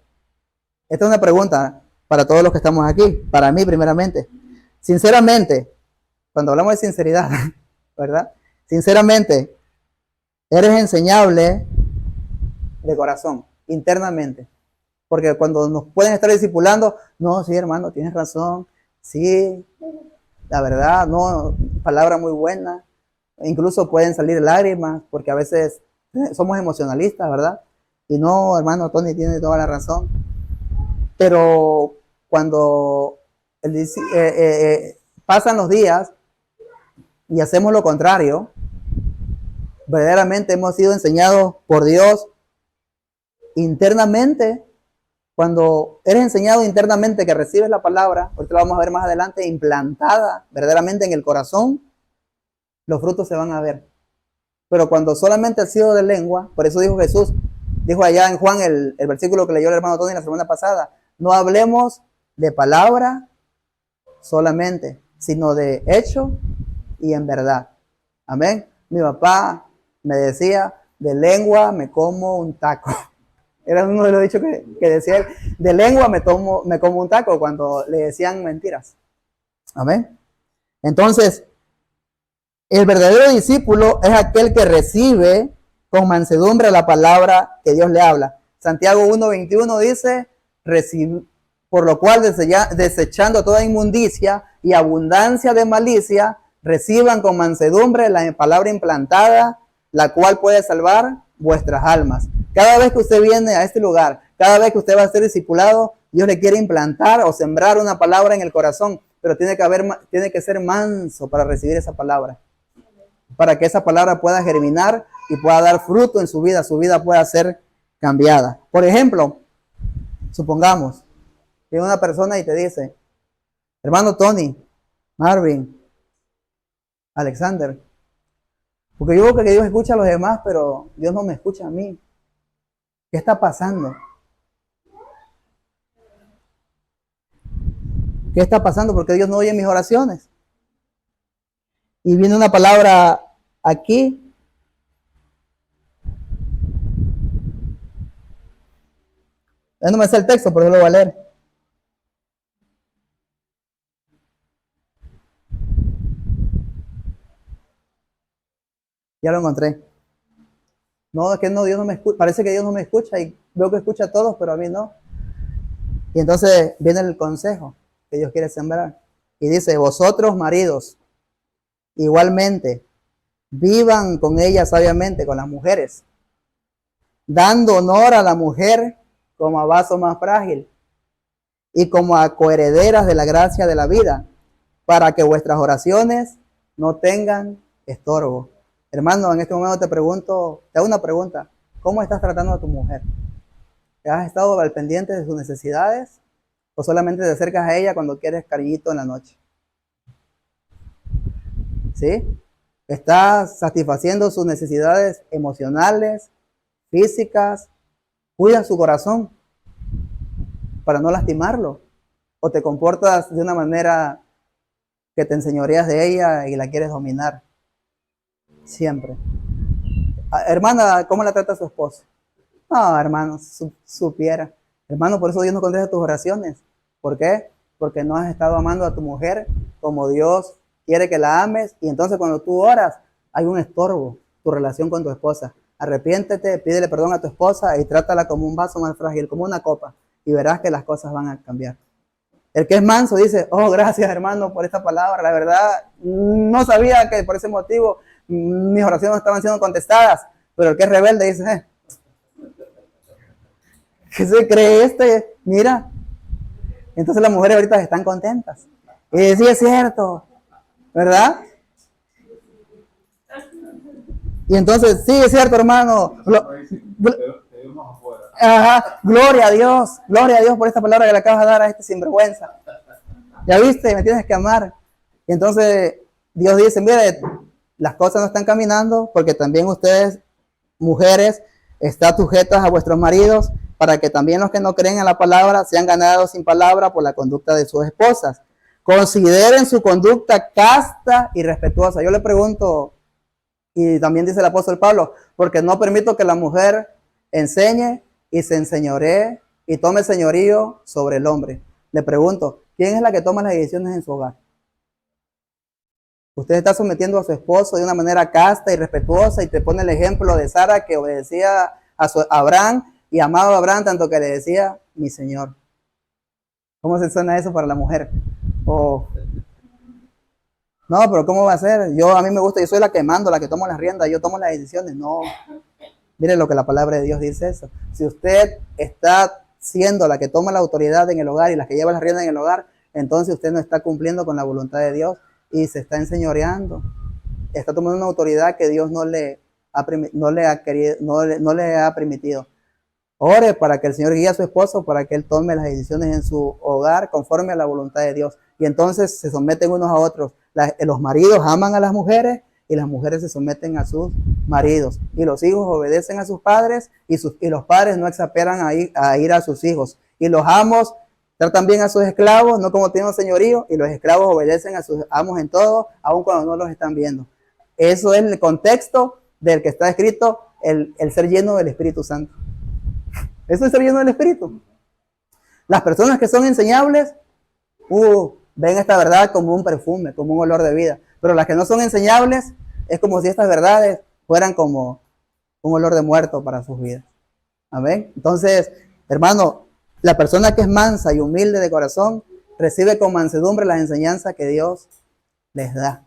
[SPEAKER 1] esta es una pregunta para todos los que estamos aquí, para mí primeramente. Sinceramente, cuando hablamos de sinceridad, ¿verdad? Sinceramente, eres enseñable de corazón, internamente. Porque cuando nos pueden estar discipulando, no, sí, hermano, tienes razón, sí, la verdad, no, palabra muy buena. Incluso pueden salir lágrimas, porque a veces somos emocionalistas, ¿verdad? Y no, hermano, Tony tiene toda la razón. Pero cuando pasan los días y hacemos lo contrario, verdaderamente hemos sido enseñados por Dios internamente. Cuando eres enseñado internamente, que recibes la palabra, ahorita lo vamos a ver más adelante, implantada verdaderamente en el corazón, los frutos se van a ver. Pero cuando solamente ha sido de lengua, por eso dijo Jesús, dijo allá en Juan el versículo que leyó el hermano Tony la semana pasada, no hablemos de palabra solamente, sino de hecho y en verdad. Amén. Mi papá me decía, de lengua me como un taco. Era uno de los dichos que decía él, de lengua me como un taco, cuando le decían mentiras. Amén. Entonces, el verdadero discípulo es aquel que recibe con mansedumbre la palabra que Dios le habla. Santiago 1:21 dice, por lo cual desechando toda inmundicia y abundancia de malicia, reciban con mansedumbre la palabra implantada, la cual puede salvar vuestras almas. Cada vez que usted viene a este lugar, cada vez que usted va a ser discipulado, Dios le quiere implantar o sembrar una palabra en el corazón, pero tiene que ser manso para recibir esa palabra, para que esa palabra pueda germinar y pueda dar fruto en su vida pueda ser cambiada. Por ejemplo, supongamos que una persona y te dice, hermano Tony, Marvin, Alexander, porque yo veo que Dios escucha a los demás, pero Dios no me escucha a mí. ¿Qué está pasando? ¿Qué está pasando? Porque Dios no oye mis oraciones. Y viene una palabra aquí. No me sé el texto, pero yo lo voy a leer. Ya lo encontré. No, es que no, Dios no me escucha. Parece que Dios no me escucha y veo que escucha a todos, pero a mí no. Y entonces viene el consejo que Dios quiere sembrar. Y dice, vosotros maridos, igualmente, vivan con ellas sabiamente, con las mujeres, dando honor a la mujer como a vaso más frágil y como a coherederas de la gracia de la vida, para que vuestras oraciones no tengan estorbo. Hermano, en este momento te hago una pregunta. ¿Cómo estás tratando a tu mujer? ¿Te has estado al pendiente de sus necesidades? ¿O solamente te acercas a ella cuando quieres cariñito en la noche? ¿Sí? ¿Estás satisfaciendo sus necesidades emocionales, físicas? ¿Cuida su corazón para no lastimarlo? ¿O te comportas de una manera que te enseñoreas de ella y la quieres dominar? Siempre. Hermana, ¿cómo la trata su esposo? No, hermano, supiera. Hermano, por eso Dios no contesta tus oraciones. ¿Por qué? Porque no has estado amando a tu mujer como Dios quiere que la ames. Y entonces cuando tú oras, hay un estorbo, tu relación con tu esposa. Arrepiéntete, pídele perdón a tu esposa y trátala como un vaso más frágil, como una copa. Y verás que las cosas van a cambiar. El que es manso dice, oh, gracias hermano por esta palabra. La verdad, no sabía que por ese motivo mis oraciones estaban siendo contestadas. Pero el que es rebelde dice, ¿qué se cree este? Mira. Entonces las mujeres ahorita están contentas. Y sí es cierto, ¿verdad? Y entonces, sí es cierto, hermano. Ajá, gloria a Dios por esta palabra que le acabas de dar a este sinvergüenza. Ya viste, me tienes que amar. Y entonces Dios dice, mire, las cosas no están caminando porque también ustedes, mujeres, están sujetas a vuestros maridos, para que también los que no creen en la palabra sean ganados sin palabra por la conducta de sus esposas. Consideren su conducta casta y respetuosa. Yo le pregunto, y también dice el apóstol Pablo, porque no permito que la mujer enseñe y se enseñoree y tome señorío sobre el hombre. Le pregunto, ¿quién es la que toma las decisiones en su hogar? Usted está sometiendo a su esposo de una manera casta y respetuosa y te pone el ejemplo de Sara que obedecía a Abraham y amaba a Abraham tanto que le decía, mi señor. ¿Cómo se suena eso para la mujer? Oh. No, pero ¿cómo va a ser? A mí me gusta, yo soy la que mando, la que tomo las riendas, yo tomo las decisiones. No. Mire lo que la palabra de Dios dice eso. Si usted está siendo la que toma la autoridad en el hogar y la que lleva las riendas en el hogar, entonces usted no está cumpliendo con la voluntad de Dios y se está enseñoreando. Está tomando una autoridad que Dios no le ha permitido. Ore para que el Señor guíe a su esposo, para que él tome las decisiones en su hogar conforme a la voluntad de Dios. Y entonces se someten unos a otros. Los maridos aman a las mujeres y las mujeres se someten a sus maridos. Y los hijos obedecen a sus padres y los padres no exasperan a ir a sus hijos. Y los amos tratan bien a sus esclavos, no como tienen señorío, y los esclavos obedecen a sus amos en todo, aun cuando no los están viendo. Eso es el contexto del que está escrito el ser lleno del Espíritu Santo. Eso es ser lleno del Espíritu. Las personas que son enseñables, ven esta verdad como un perfume, como un olor de vida. Pero las que no son enseñables, es como si estas verdades fueran como un olor de muerto para sus vidas. Amén. Entonces, hermano, la persona que es mansa y humilde de corazón, recibe con mansedumbre las enseñanzas que Dios les da.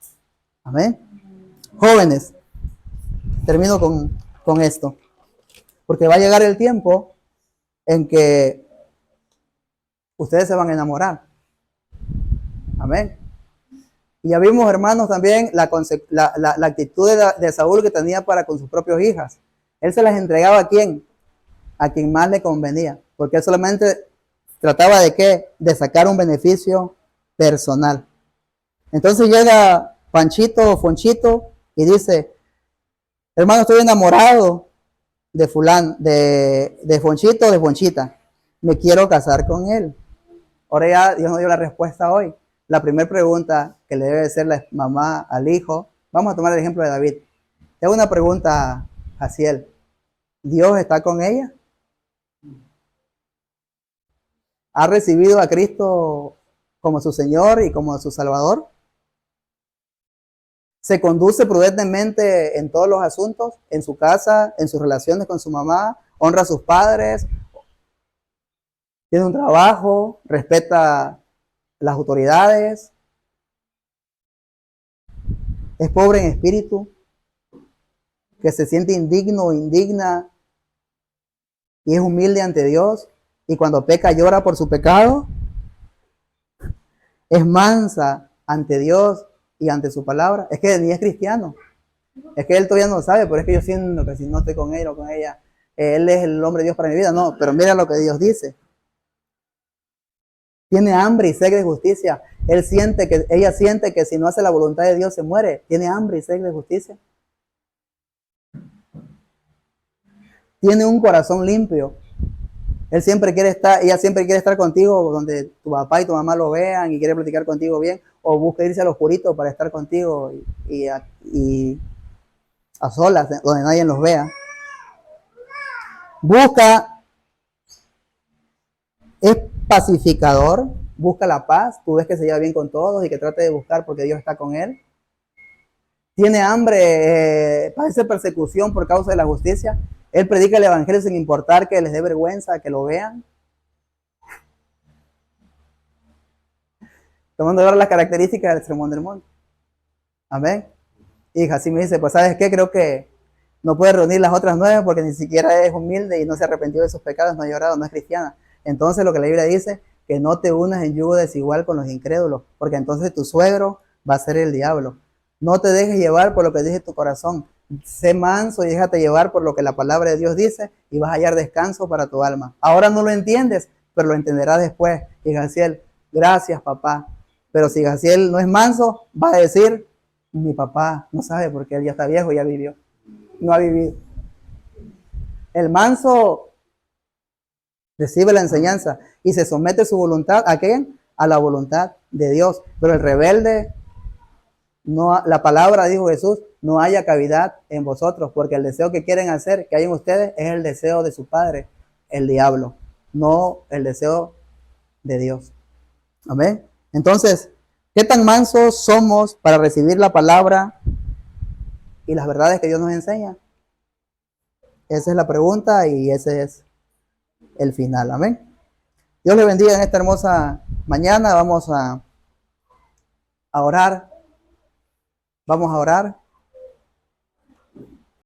[SPEAKER 1] Amén. Jóvenes, termino con esto. Porque va a llegar el tiempo en que ustedes se van a enamorar. Amén. Y ya vimos, hermanos, también la actitud de Saúl que tenía para con sus propias hijas. Él se las entregaba ¿a quién? A quien más le convenía. Porque él solamente trataba de ¿qué? De sacar un beneficio personal. Entonces llega Panchito o Fonchito y dice, hermano, estoy enamorado de fulano, de Fonchito o de Fonchita. Me quiero casar con él. Ahora ya Dios nos dio la respuesta hoy. La primera pregunta que le debe hacer la mamá al hijo, vamos a tomar el ejemplo de David. Es una pregunta hacia él. ¿Dios está con ella? ¿Ha recibido a Cristo como su Señor y como su Salvador? ¿Se conduce prudentemente en todos los asuntos? ¿En su casa, en sus relaciones con su mamá? ¿Honra a sus padres? ¿Tiene un trabajo? ¿Respeta las autoridades? ¿Es pobre en espíritu? ¿Que se siente indigno o indigna y es humilde ante Dios? ¿Y cuando peca llora por su pecado? ¿Es mansa ante Dios y ante su palabra? Es que ni es cristiano. Es que él todavía no sabe, pero es que yo siento que si no estoy con él o con ella, él es el hombre de Dios para mi vida. No, pero mira lo que Dios dice. Tiene hambre y sed de justicia. Ella siente que si no hace la voluntad de Dios se muere. Tiene hambre y sed de justicia. Tiene un corazón limpio. Ella siempre quiere estar contigo donde tu papá y tu mamá lo vean y quiere platicar contigo bien, o busca irse a los oscurito para estar contigo y a solas, donde nadie los vea. Es pacificador, busca la paz, tú ves que se lleva bien con todos y que trate de buscar porque Dios está con él. Tiene hambre, padece persecución por causa de la justicia. Él predica el evangelio sin importar que les dé vergüenza que lo vean. Tomando ahora las características del sermón del monte. Amén. Y así me dice, pues ¿sabes qué? Creo que no puede reunir las otras 9 porque ni siquiera es humilde y no se arrepintió de sus pecados, no ha llorado, no es cristiana. Entonces lo que la Biblia dice, que no te unas en yugo desigual con los incrédulos, porque entonces tu suegro va a ser el diablo. No te dejes llevar por lo que dice tu corazón. Sé manso y déjate llevar por lo que la palabra de Dios dice y vas a hallar descanso para tu alma. Ahora no lo entiendes, pero lo entenderás después. Y Jaciel, gracias papá. Pero si Jaciel no es manso, va a decir, mi papá no sabe porque él ya está viejo, ya vivió. No ha vivido. El manso recibe la enseñanza y se somete su voluntad ¿a qué? A la voluntad de Dios. Pero el rebelde, no, la palabra, dijo Jesús, no haya cavidad en vosotros, porque el deseo que quieren hacer, que hay en ustedes, es el deseo de su padre, el diablo, no el deseo de Dios. Amén. Entonces, ¿qué tan mansos somos para recibir la palabra y las verdades que Dios nos enseña? Esa es la pregunta y ese es el final. Amén. Dios le bendiga en esta hermosa mañana. Vamos a orar. Vamos a orar.